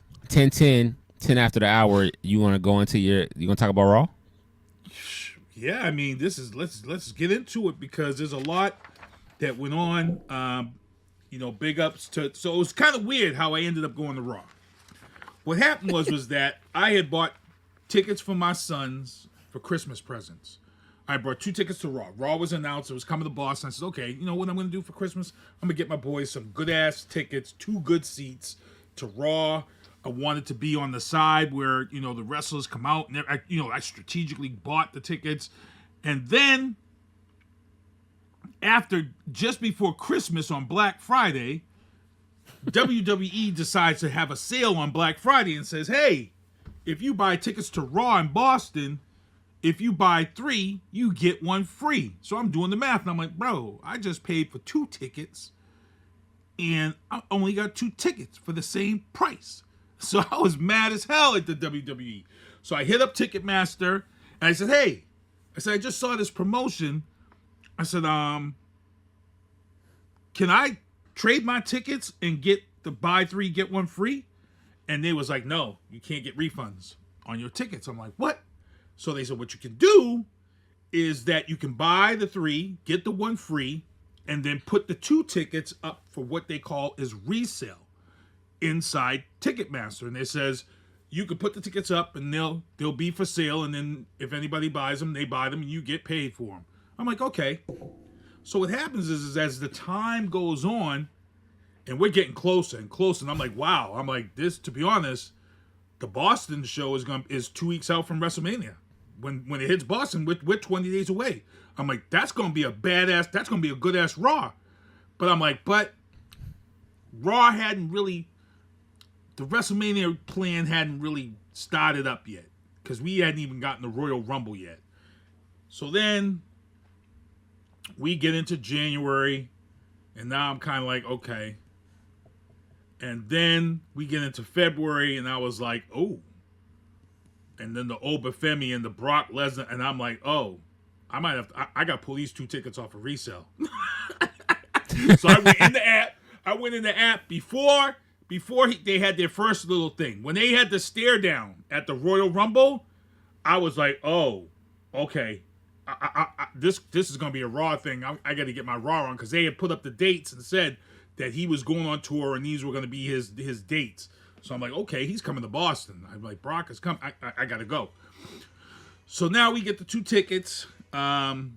after the hour. You want to go into you gonna talk about Raw? Yeah, I mean, let's get into it because there's a lot that went on. Big ups to. So it was kind of weird how I ended up going to Raw. What happened was that I had bought tickets for my sons for Christmas presents. I brought 2 tickets to Raw. Raw was announced. It was coming to Boston. I said, okay, you know what I'm going to do for Christmas? I'm going to get my boys some good-ass tickets, 2 good seats to Raw. I wanted to be on the side where, the wrestlers come out. And I strategically bought the tickets. And then, just before Christmas on Black Friday, WWE decides to have a sale on Black Friday and says, hey, if you buy tickets to Raw in Boston, if you buy 3, you get 1 free. So I'm doing the math, and I'm like, bro, I just paid for 2 tickets, and I only got 2 tickets for the same price. So I was mad as hell at the WWE. So I hit up Ticketmaster, and I said, hey, I just saw this promotion. I said, can I trade my tickets and get the buy 3, get 1 free? And they was like, no, you can't get refunds on your tickets. I'm like, what? So they said, what you can do is that you can buy the 3, get the 1 free, and then put the 2 tickets up for what they call is resale inside Ticketmaster. And it says you can put the tickets up and they'll be for sale. And then if anybody buys them, they buy them and you get paid for them. I'm like, okay. So what happens is as the time goes on and we're getting closer and closer, and I'm like, wow. I'm like, this, to be honest, the Boston show is 2 weeks out from WrestleMania. When it hits Boston, we're 20 days away. I'm like, that's going to be a badass, that's going to be a good-ass Raw. But I'm like, Raw hadn't really, the WrestleMania plan hadn't really started up yet. Because we hadn't even gotten the Royal Rumble yet. So then, we get into January, and now I'm kind of like, okay. And then we get into February, and I was like, oh. And then the Obafemi and the Brock Lesnar, and I'm like, oh, I might have. I got to pull these 2 tickets off of resale. So I went in the app. Before they had their first little thing. When they had the stare down at the Royal Rumble, I was like, oh, okay. This is gonna be a Raw thing. I got to get my Raw on because they had put up the dates and said that he was going on tour and these were going to be his dates. So I'm like, okay, he's coming to Boston. I'm like, Brock is coming. I got to go. So now we get the 2 tickets. Kevin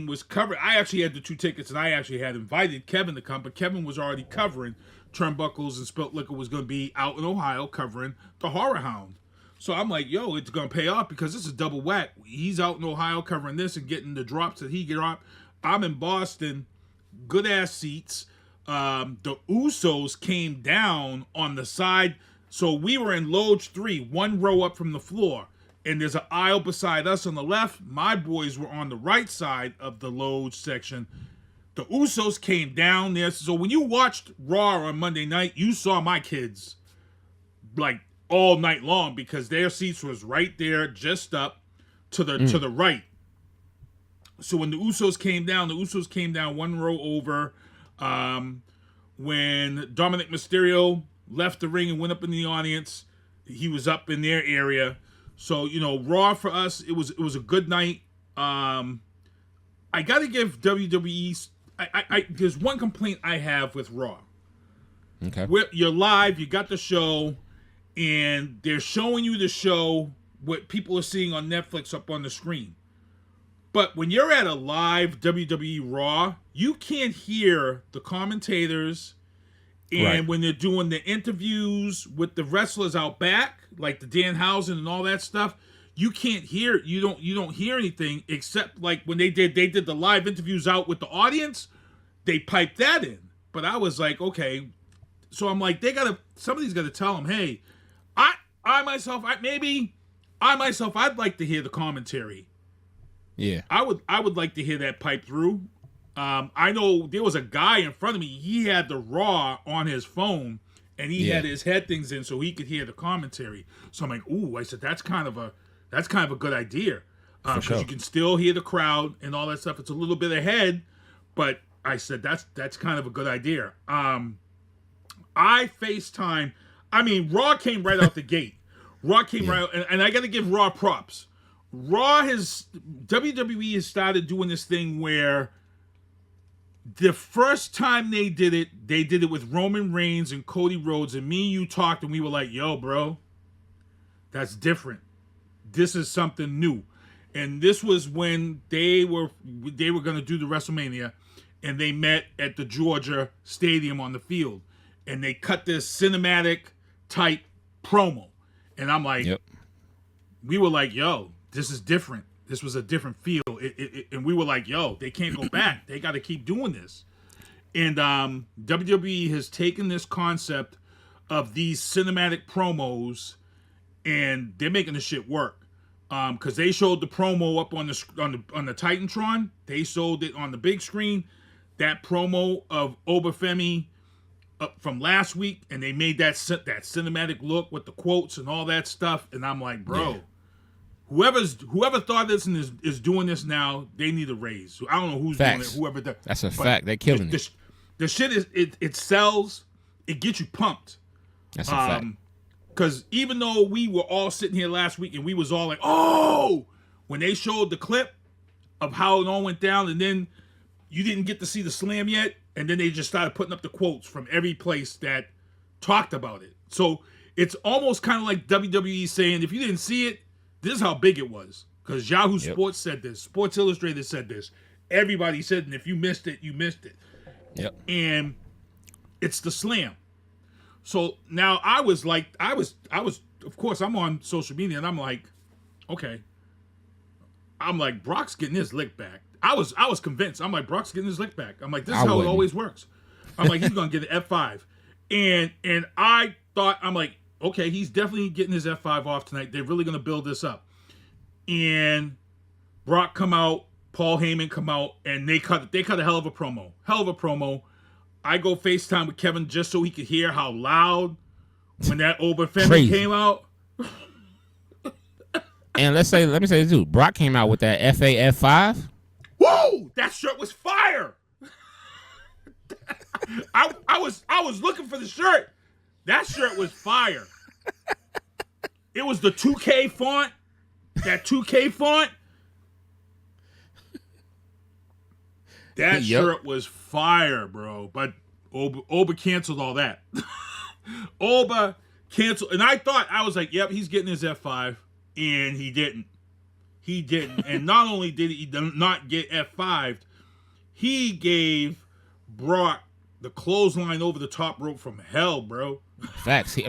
was covering. I actually had the 2 tickets, and I actually had invited Kevin to come, but Kevin was already covering Turnbuckles and Spilt Liquor was going to be out in Ohio covering the HorrorHound. So I'm like, yo, it's going to pay off because this is double whack. He's out in Ohio covering this and getting the drops that he get up. I'm in Boston, good-ass seats. The Usos came down on the side. So we were in Loge 3, 1 row up from the floor. And there's an aisle beside us on the left. My boys were on the right side of the Loge section. The Usos came down there. So when you watched Raw on Monday night, you saw my kids like all night long because their seats was right there, just up to the right. So when the Usos came down 1 row over. When Dominic Mysterio left the ring and went up in the audience, he was up in their area. So, Raw for us, it was a good night. I got to give WWE, there's one complaint I have with Raw. Okay. You're live, you got the show, and they're showing you the show, what people are seeing on Netflix up on the screen. But when you're at a live WWE Raw, you can't hear the commentators. And right. When they're doing the interviews with the wrestlers out back, like the Danhausen and all that stuff, you can't hear, you don't hear anything except like when they did the live interviews out with the audience, they piped that in. But I was like, okay, so I'm like, somebody's got to tell them, hey, I'd like to hear the commentary. Yeah, I would like to hear that pipe through. I know there was a guy in front of me. He had the Raw on his phone, and he had his head things in so he could hear the commentary. So I'm like, ooh, I said that's kind of a good idea, because you can still hear the crowd and all that stuff. It's a little bit ahead, but I said that's kind of a good idea. I FaceTime. I mean, Raw came right out the gate. Raw came right out, and I got to give Raw props. WWE has started doing this thing where the first time they did it with Roman Reigns and Cody Rhodes, and me and you talked, and we were like, yo, bro, that's different. This is something new. And this was when they were going to do the WrestleMania, and they met at the Georgia Stadium on the field, and they cut this cinematic type promo. And I'm like, we were like, yo, this is different. This was a different feel. And we were like, yo, they can't go back. They got to keep doing this. And WWE has taken this concept of these cinematic promos, and they're making the shit work. Because they showed the promo up on the Titantron. They showed it on the big screen. That promo of Obafemi from last week, and they made that cinematic look with the quotes and all that stuff. And I'm like, bro, whoever thought this and is doing this now, they need a raise. I don't know who's doing it. Whoever does. That's a fact. They're killing it. The shit is it sells. It gets you pumped. That's a fact. Because even though we were all sitting here last week and we was all like, oh, when they showed the clip of how it all went down, and then you didn't get to see the slam yet, and then they just started putting up the quotes from every place that talked about it. So it's almost kind of like WWE saying, if you didn't see it, this is how big it was. Because Yahoo Sports said this. Sports Illustrated said this. Everybody said, and if you missed it, you missed it. Yep. And it's the slam. So now I was, of course, I'm on social media, and I'm like, okay. I'm like, Brock's getting his lick back. I was convinced. I'm like, Brock's getting his lick back. I'm like, this is how it always works. I'm like, he's going to get an F5. And I thought, I'm like, okay, he's definitely getting his F5 off tonight. They're really going to build this up. And Brock come out, Paul Heyman come out, and they cut a hell of a promo. I go FaceTime with Kevin just so he could hear how loud when that Obafemi came out. And let me say this too. Brock came out with that F5. Whoa! That shirt was fire. I was looking for the shirt. That shirt was fire. It was the 2K font. That 2K font. That shirt was fire, bro. But Oba canceled all that. Oba canceled. And I was like, yep, he's getting his F5. And he didn't. He didn't. And not only did he not get F5'd, he gave Brock the clothesline over the top rope from hell, bro. Facts. He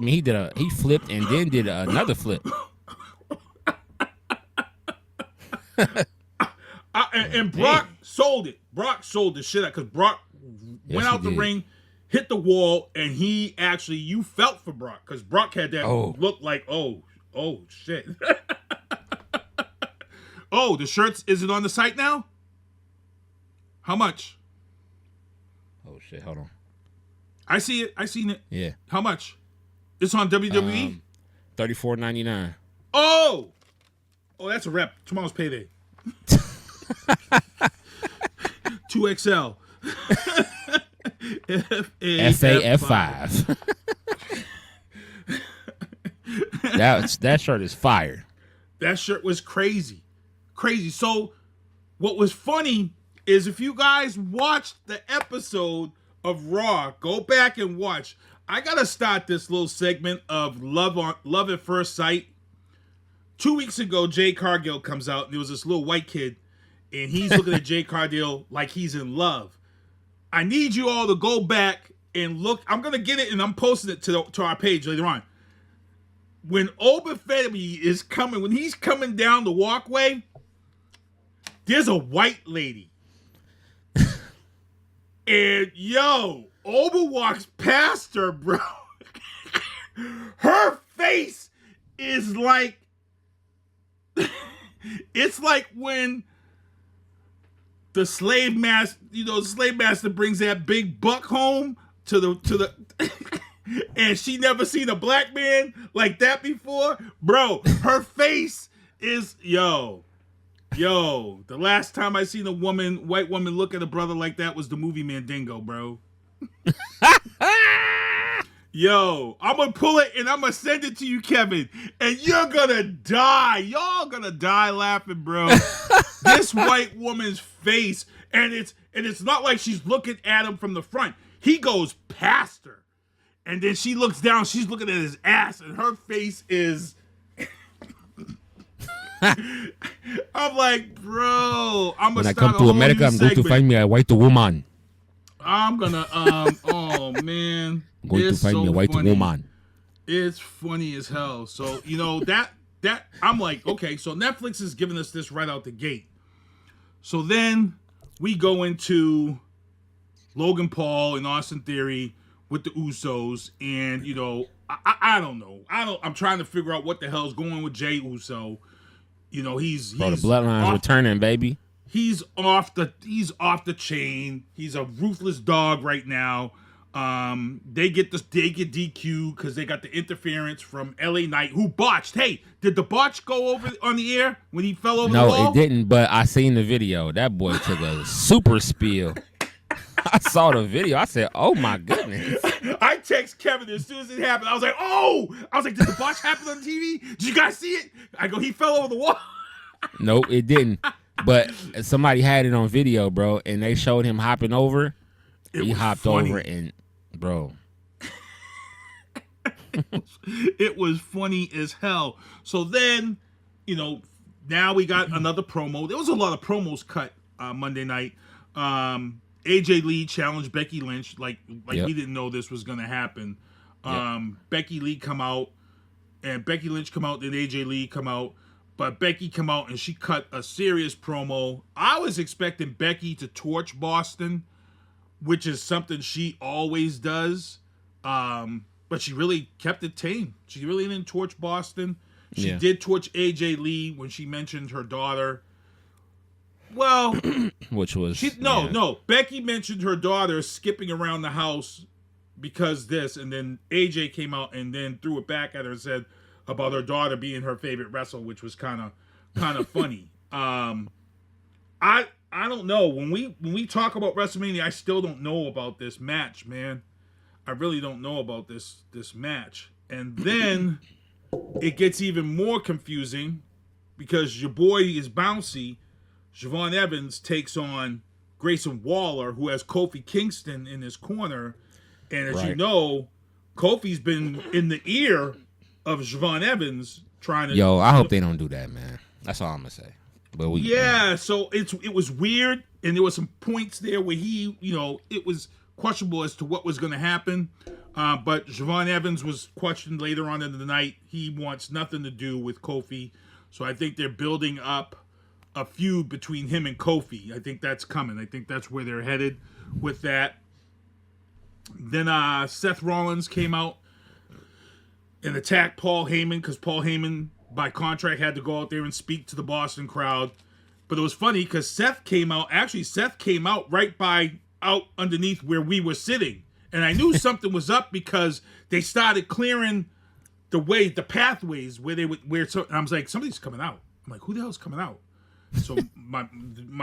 flipped and then did another flip. And Brock sold it. Brock sold the shit out because Brock went out the ring, hit the wall, and you felt for Brock because Brock had that look like, oh shit. Oh, the shirts, is it on the site now? How much? Oh shit, hold on. I see it. I seen it. Yeah. How much? It's on WWE? $34.99. Oh, that's a wrap. Tomorrow's payday. 2XL. FAF5. That shirt is fire. That shirt was crazy. So what was funny is if you guys watched the episode of Raw, go back and watch. I gotta start this little segment of love at first sight. 2 weeks ago, Jay Cargill comes out, and there was this little white kid, and he's looking at Jay Cargill like he's in love. I need you all to go back and look. I'm gonna get it, and I'm posting it to our page later on. when Obafemi is coming, when he's coming down the walkway, there's a white lady. And yo, Oba walks past her, bro. Her face is like, it's like when the slave master brings that big buck home to the and she never seen a black man like that before. Bro, her face is the last time I seen a white woman look at a brother like that was the movie Mandingo, bro. Yo, I'm gonna pull it and I'm gonna send it to you, Kevin, and you're gonna die. Y'all gonna die laughing, bro. This white woman's face, and it's not like she's looking at him from the front. He goes past her, and then she looks down. She's looking at his ass, and her face is. I'm like, bro. When I come to America, I'm going to find me a white woman. I'm gonna oh man. I'm going to find me a white woman. It's funny as hell. So, that I'm like, okay, so Netflix is giving us this right out the gate. So then we go into Logan Paul and Austin Theory with the Usos, and I don't know. I'm trying to figure out what the hell's going on with Jey Uso. He's the bloodline's returning, baby. He's off the chain. He's a ruthless dog right now. They get DQ because they got the interference from LA Knight, who botched. Hey, did the botch go over on the air when he fell over the wall? No, it didn't, but I seen the video. That boy took a super spiel. I saw the video. I said, oh my goodness. I text Kevin as soon as it happened. I was like, did the botch happen on TV? Did you guys see it? I go, he fell over the wall. Nope, it didn't. But somebody had it on video, bro, and they showed him hopping over. He hopped over and, bro. It was funny as hell. So then, now we got another promo. There was a lot of promos cut Monday night. AJ Lee challenged Becky Lynch like Yep. we didn't know this was going to happen. Yep. Becky Lee come out, and Becky Lynch come out, then AJ Lee come out. But Becky come out, and she cut a serious promo. I was expecting Becky to torch Boston, which is something she always does. But she really kept it tame. She really didn't torch Boston. She did torch AJ Lee when she mentioned her daughter. Well, which was no. Becky mentioned her daughter skipping around the house because this, and then AJ came out and then threw it back at her and said about her daughter being her favorite wrestler, which was kind of funny. I don't know. When we talk about WrestleMania, I still don't know about this match, man. I really don't know about this match. And then it gets even more confusing because your boy is bouncy. Javon Evans takes on Grayson Waller, who has Kofi Kingston in his corner. And as you know, Kofi's been in the ear of Javon Evans trying to... Yo, I hope they don't do that, man. That's all I'm going to say. But so it was weird, and there were some points there where he, it was questionable as to what was going to happen. But Javon Evans was questioned later on in the night. He wants nothing to do with Kofi. So I think they're building up a feud between him and Kofi. I think that's coming. I think that's where they're headed with that. Then Seth Rollins came out and attacked Paul Heyman because Paul Heyman, by contract, had to go out there and speak to the Boston crowd. But it was funny because Seth came out right out underneath where we were sitting. And I knew something was up because they started clearing the pathways where they would, and I was like, somebody's coming out. I'm like, who the hell's coming out? So my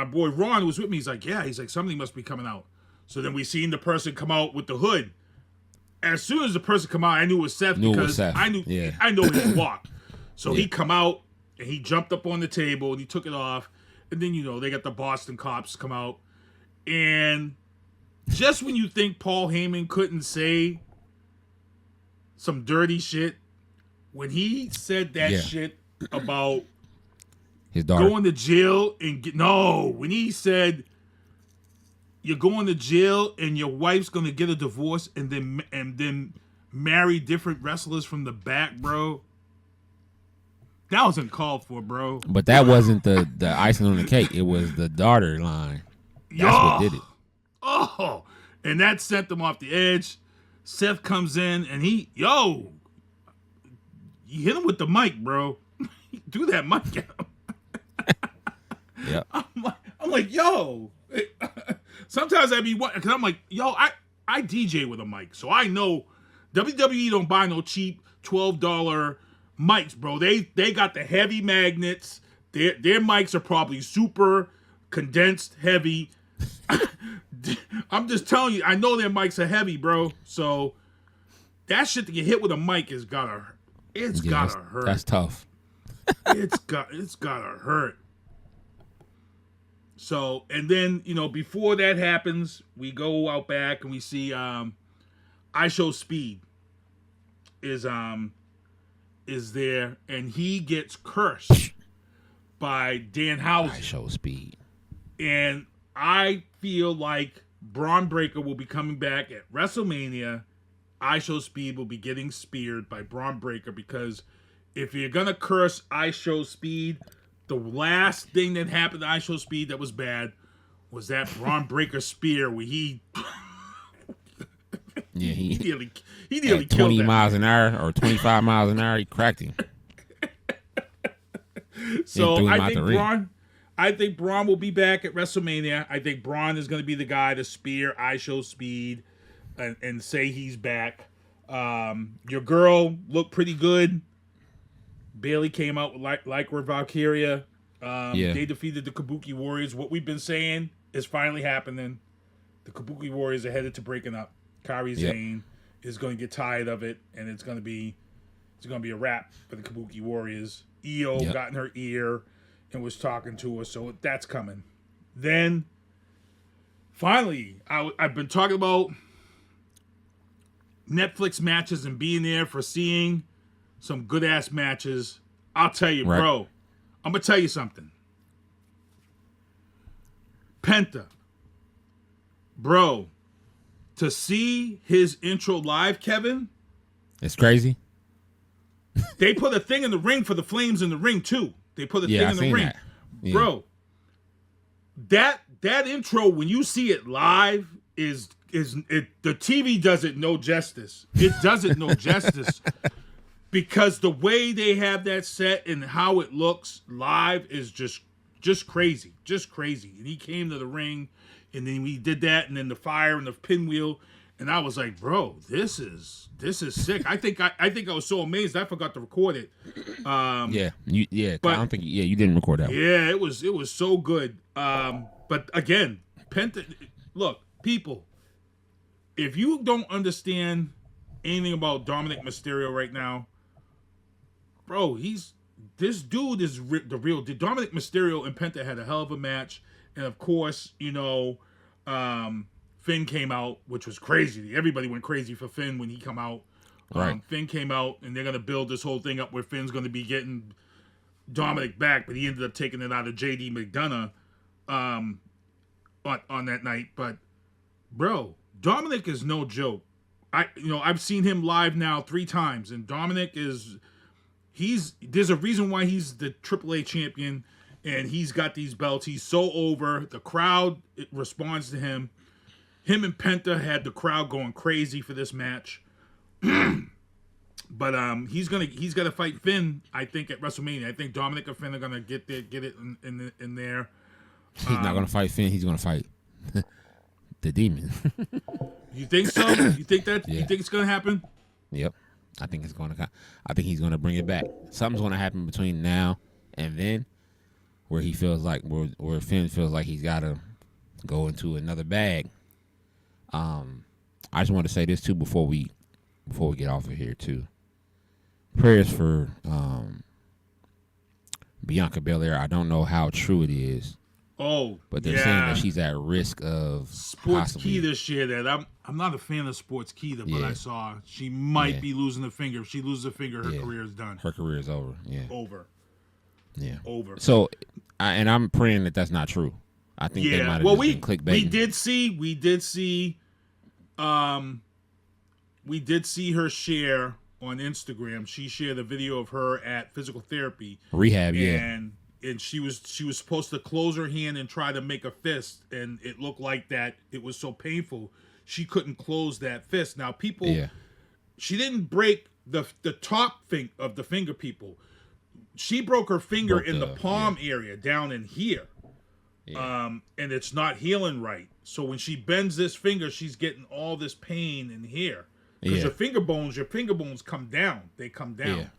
boy Ron was with me. He's like, something must be coming out. So then we seen the person come out with the hood. As soon as the person come out, I knew it was Seth because I know his walk. So he come out and he jumped up on the table and he took it off. And then, they got the Boston cops come out. And just when you think Paul Heyman couldn't say some dirty shit, when he said that shit about his daughter going to jail and when he said you're going to jail and your wife's gonna get a divorce and then marry different wrestlers from the back, bro. That was uncalled for, bro. But that wasn't the icing on the cake. It was the darter line. That's what did it. Oh, and that sent them off the edge. Seth comes in and you hit him with the mic, bro. Do that mic at him. Yep. I'm like, yo. Sometimes I be because I'm like, yo, I DJ with a mic, so I know WWE don't buy no cheap $12 mics, bro. They got the heavy magnets. Their mics are probably super condensed, heavy. I'm just telling you, I know their mics are heavy, bro. So that shit to get hit with a mic is gotta hurt. That's tough. It's gotta hurt. So, and then, before that happens, we go out back and we see I Show Speed is there, and he gets cursed by Danhausen. I Show Speed. And I feel like Braun Breaker will be coming back at WrestleMania. I Show Speed will be getting speared by Braun Breaker, because if you're going to curse I Show Speed, the last thing that happened to I Show Speed that was bad was that Braun Breaker spear where he nearly killed 20 that miles an hour or 25 miles an hour, he cracked him. So I think Braun will be back at WrestleMania. I think Braun is going to be the guy to spear I Show Speed and say he's back. Your girl looked pretty good. Bailey came out with like Valkyria. They defeated the Kabuki Warriors. What we've been saying is finally happening. The Kabuki Warriors are headed to breaking up. Kairi Sane is going to get tired of it, and it's going to be a wrap for the Kabuki Warriors. Io got in her ear and was talking to her, so that's coming. Then, finally, I've been talking about Netflix matches and being there for seeing some good-ass matches. I'll tell you, bro. I'm going to tell you something. Penta. Bro. To see his intro live, Kevin. It's crazy. They put a thing in the ring for the Flames in the ring, too. They put a thing in the ring. Yeah. Bro. That intro, when you see it live, the TV does it no justice. It does it no justice. Because the way they have that set and how it looks live is just crazy. Just crazy. And he came to the ring, and then we did that, and then the fire and the pinwheel, and I was like, bro, this is sick. I think I was so amazed I forgot to record it. But I don't think you didn't record that one. Yeah, it was so good. But again, Penta, look, people, if you don't understand anything about Dominic Mysterio right now, bro, this dude is the real. Dominic Mysterio and Penta had a hell of a match, and of course, Finn came out, which was crazy. Everybody went crazy for Finn when he come out. Right. Finn came out, and they're gonna build this whole thing up where Finn's gonna be getting Dominic back, but he ended up taking it out of JD McDonough on that night. But bro, Dominic is no joke. I've seen him live now 3 times, and Dominic is. There's a reason why he's the AAA champion, and he's got these belts. He's so over. The crowd responds to him. Him and Penta had the crowd going crazy for this match. But he's gonna fight Finn, I think, at WrestleMania. I think Dominic and Finn are gonna get it in there. He's not gonna fight Finn. He's gonna fight the Demon. You think so? You think that? Yeah. You think it's gonna happen? Yep. I think he's gonna bring it back. Something's gonna happen between now and then, where he feels like where Finn feels like he's gotta go into another bag. I just want to say this too before we get off of here too. Prayers for Bianca Belair. I don't know how true it is. Oh, but they're saying that she's at risk of Sports Key this year. That I'm not a fan of Sports Key, but I saw she might be losing a finger. If she loses a finger, her career is done. Her career is over. Yeah, over. Yeah, over. So, I'm praying that that's not true. I think they might have just been clickbaiting. We did see her share on Instagram. She shared a video of her at physical therapy rehab, and she was supposed to close her hand and try to make a fist, and it looked like that it was so painful she couldn't close that fist. Now people, she didn't break the top of the finger. People, she broke her finger in the palm area down in here, and it's not healing right. So when she bends this finger, she's getting all this pain in here because your finger bones come down. They come down.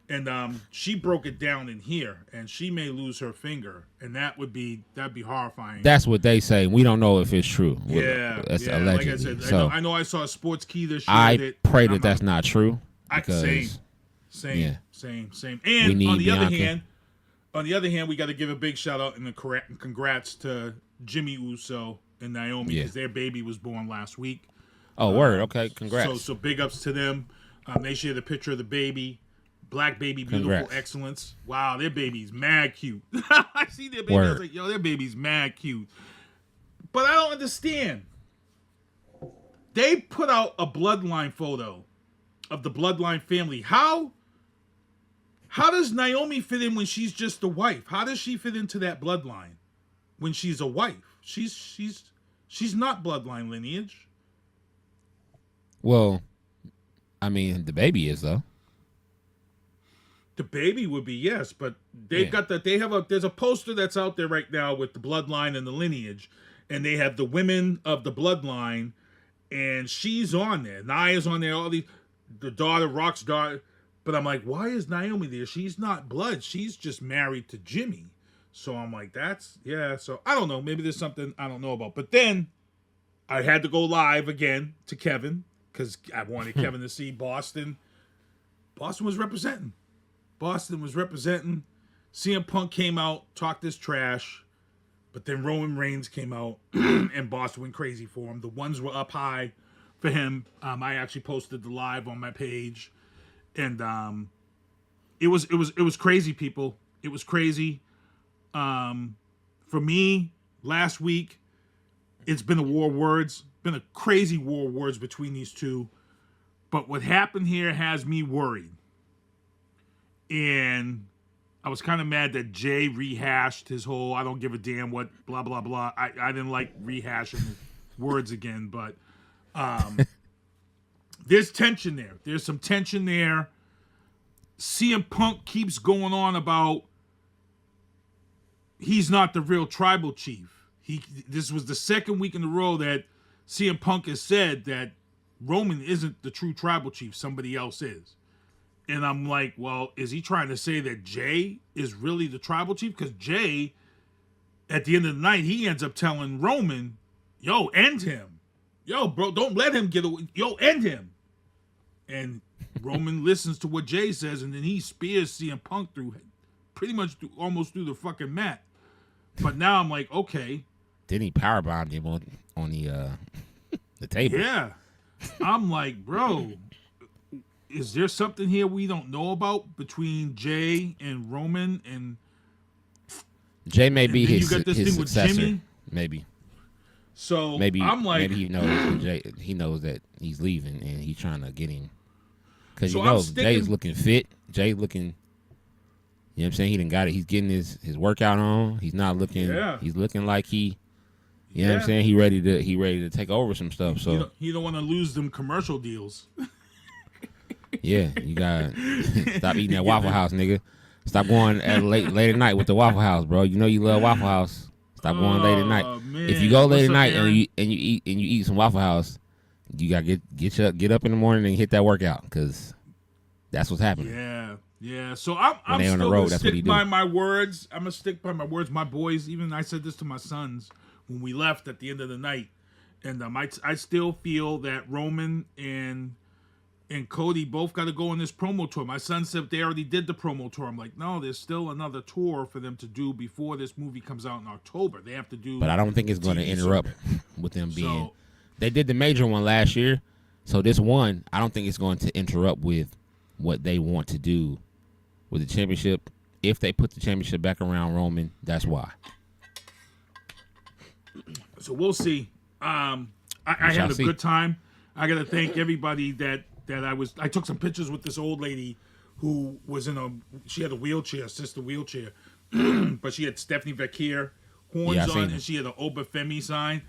And she broke it down in here, and she may lose her finger, and that'd be horrifying. That's what they say. We don't know if it's true. That's allegedly. Like I said, so I know I saw a Sports Key this year. I pray that that's not true. Because, same. And on the other hand, we got to give a big shout out and congrats to Jimmy Uso and Naomi because their baby was born last week. Oh, word. Okay, congrats. So big ups to them. They shared a picture of the baby. Black baby, beautiful excellence. Wow, their baby's mad cute. I see their baby. I was like, yo, their baby's mad cute. But I don't understand. They put out a bloodline photo of the bloodline family. How does Naomi fit in when she's just a wife? How does she fit into that bloodline when she's a wife? She's not bloodline lineage. Well, I mean, the baby is though. The baby would be, yes, but they've got that. There's a poster that's out there right now with the bloodline and the lineage, and they have the women of the bloodline, and she's on there. Naya's on there. The daughter, Rock's daughter. But I'm like, why is Naomi there? She's not blood. She's just married to Jimmy. So I'm like, so I don't know. Maybe there's something I don't know about. But then I had to go live again to Kevin because I wanted Kevin to see Boston. Boston was representing. CM Punk came out, talked this trash, but then Roman Reigns came out and Boston went crazy for him. The ones were up high for him. I actually posted the live on my page, and it was crazy, people. It was crazy. For me, last week, it's been a war of words, been a crazy war of words between these two. But what happened here has me worried. And I was kind of mad that Jay rehashed his whole I don't give a damn what blah blah blah. I didn't like rehashing words again, but there's tension there. There's some tension there. CM Punk keeps going on about he's not the real tribal chief. This was the second week in a row that CM Punk has said that Roman isn't the true tribal chief. Somebody else is. And I'm like, well, is he trying to say that Jay is really the tribal chief? Because Jay, at the end of the night, he ends up telling Roman, yo, end him. Yo, bro, don't let him get away. Yo, end him. And Roman listens to what Jay says, and then he spears CM Punk almost through the fucking mat. But now I'm like, okay. Then he powerbombed him on the table. Yeah. I'm like, bro, is there something here we don't know about between Jay and Roman? And Jay may be his thing successor. with Jimmy? Maybe. So maybe I'm like, maybe he knows he knows that he's leaving and he's trying to get him because Jay's looking fit. Jay looking, you know what I'm saying? He done got it. He's getting his workout on. He's not looking. Yeah. He's looking like he. You know what I'm saying? He ready to take over some stuff. So he don't want to lose them commercial deals. Yeah, you gotta stop eating that Waffle House, nigga. Stop going late at night with the Waffle House, bro. You know you love Waffle House. Stop going late at night. Man. If you go late at night and you eat some Waffle House, you gotta get up in the morning and hit that workout because that's what's happening. Yeah. So I'm still gonna stick by my words. I'm gonna stick by my words. My boys, even I said this to my sons when we left at the end of the night, and I still feel that Roman and Cody both got to go on this promo tour. My son said they already did the promo tour. I'm like, no, there's still another tour for them to do before this movie comes out in October. They have to do. But I don't think it's going to interrupt with them being. They did the major one last year, so this one I don't think it's going to interrupt with what they want to do with the championship. If they put the championship back around Roman, that's why. So we'll see. I had a good time. I got to thank everybody that that I took some pictures with this old lady who was she had a wheelchair, assisted wheelchair, but she had Stephanie Vecchia horns on, and she had an Obafemi sign,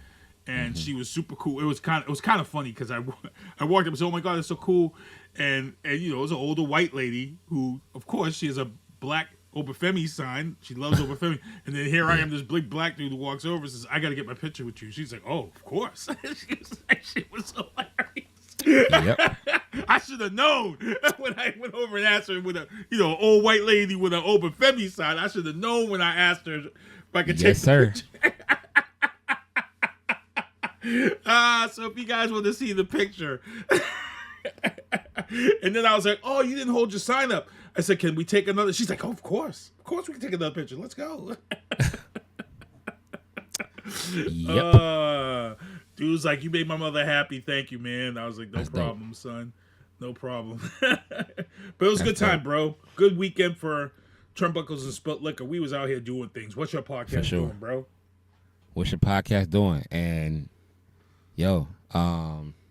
and she was super cool. It was kind of funny because I walked up and said, "Oh my God, it's so cool," and it was an older white lady who, of course, she has a black Obafemi sign. She loves Obafemi. And then here I am, this big black dude who walks over and says, "I got to get my picture with you." She's like, "Oh, of course." She was hilarious. Yep. I should have known when I went over and asked her with a, old white lady with an Obafemi sign. I should have known when I asked her if I could take the picture. So if you guys want to see the picture. And then I was like, "Oh, you didn't hold your sign up." I said, "Can we take another?" She's like, "Oh, of course we can take another picture. Let's go." Yep. Dude was like, "You made my mother happy. Thank you, man." I was like, "No problem, son. No problem." But it was a good time, bro. Good weekend for Turnbuckles and Spilt Liquor. We was out here doing things. What's your podcast doing, bro? What's your podcast doing? And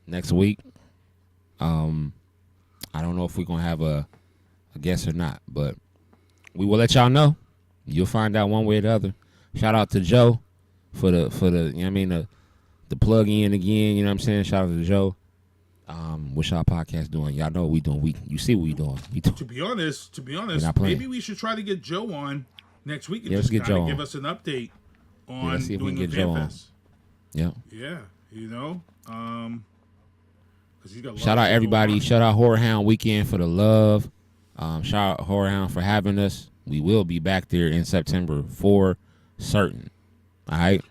next week, I don't know if we're gonna have a guest or not, but we will let y'all know. You'll find out one way or the other. Shout out to Joe for the the plug in again. You know what I'm saying? Shout out to Joe. What's y'all podcast doing? Y'all know what we doing. You see what we doing. To be honest, maybe we should try to get Joe on next week and just kind of give us an update on doing the Fanfest. Yeah. Yeah. Shout out everybody. Shout out HorrorHound Weekend for the love. Shout out HorrorHound for having us. We will be back there in September for certain. All right.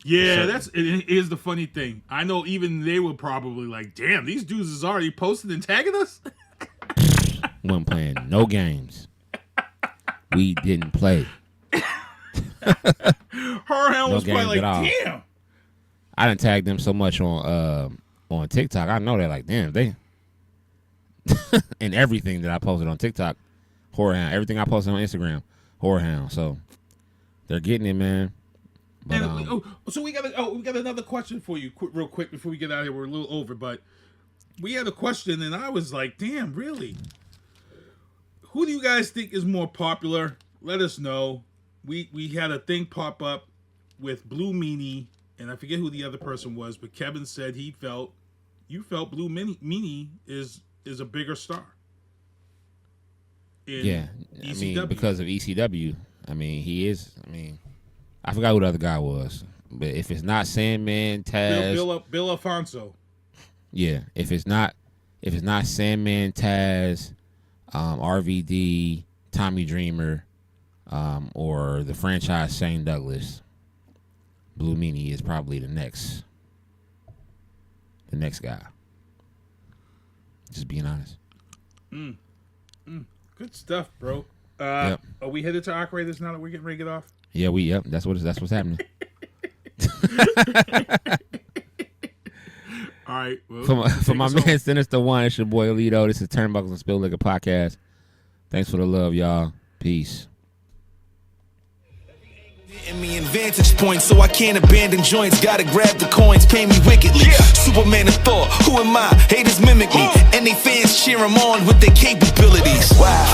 Yeah, it is the funny thing. I know even they were probably like, "Damn, these dudes is already posted and tagging us." Wasn't playing no games. We didn't play. HorrorHound was probably like, "Damn." I didn't tag them so much on TikTok. I know they're like, damn, they and everything that I posted on TikTok, HorrorHound. Everything I posted on Instagram, HorrorHound. So they're getting it, man. But, so we got another question for you, real quick before we get out of here. We're a little over, but we had a question, and I was like, damn, really? Who do you guys think is more popular? Let us know. We had a thing pop up with Blue Meanie, and I forget who the other person was, but Kevin said you felt Blue Meanie is a bigger star. Yeah, ECW. I mean, because of ECW. I mean, he is. I mean, I forgot who the other guy was, but if it's not Sandman, Taz, Bill Alfonso. Yeah, if it's not Sandman, Taz, RVD, Tommy Dreamer, or the franchise Shane Douglas, Blue Meanie is probably the next guy. Just being honest. Good stuff, bro. Yep. Are we headed to operators now that we're getting ready to get off? Yeah, that's what's happening. All right. Well, for my man Sinista1, it's your boy Lito. This is Turnbuckles and Spilt Liquor Podcast. Thanks for the love, y'all. Peace. Getting me in vantage points, so I can't abandon joints. Gotta grab the coins, pay me wickedly. Superman and Thor, who am I? Haters mimic me, and they fans cheer him on with their capabilities. Wow,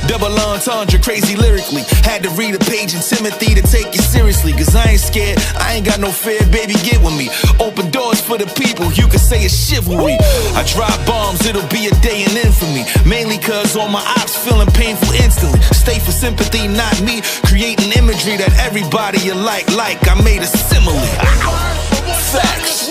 double entendre, crazy lyrically. Had to read a page in Timothy to take it seriously. Cause I ain't scared, I ain't got no fear, baby, get with me. Open doors for the people, you can say it's chivalry. I drop bombs, it'll be a day in infamy. Mainly cause all my ops feeling painful instantly. Stay for sympathy, not me. Creating imagery that everybody you like I made a simile. Facts.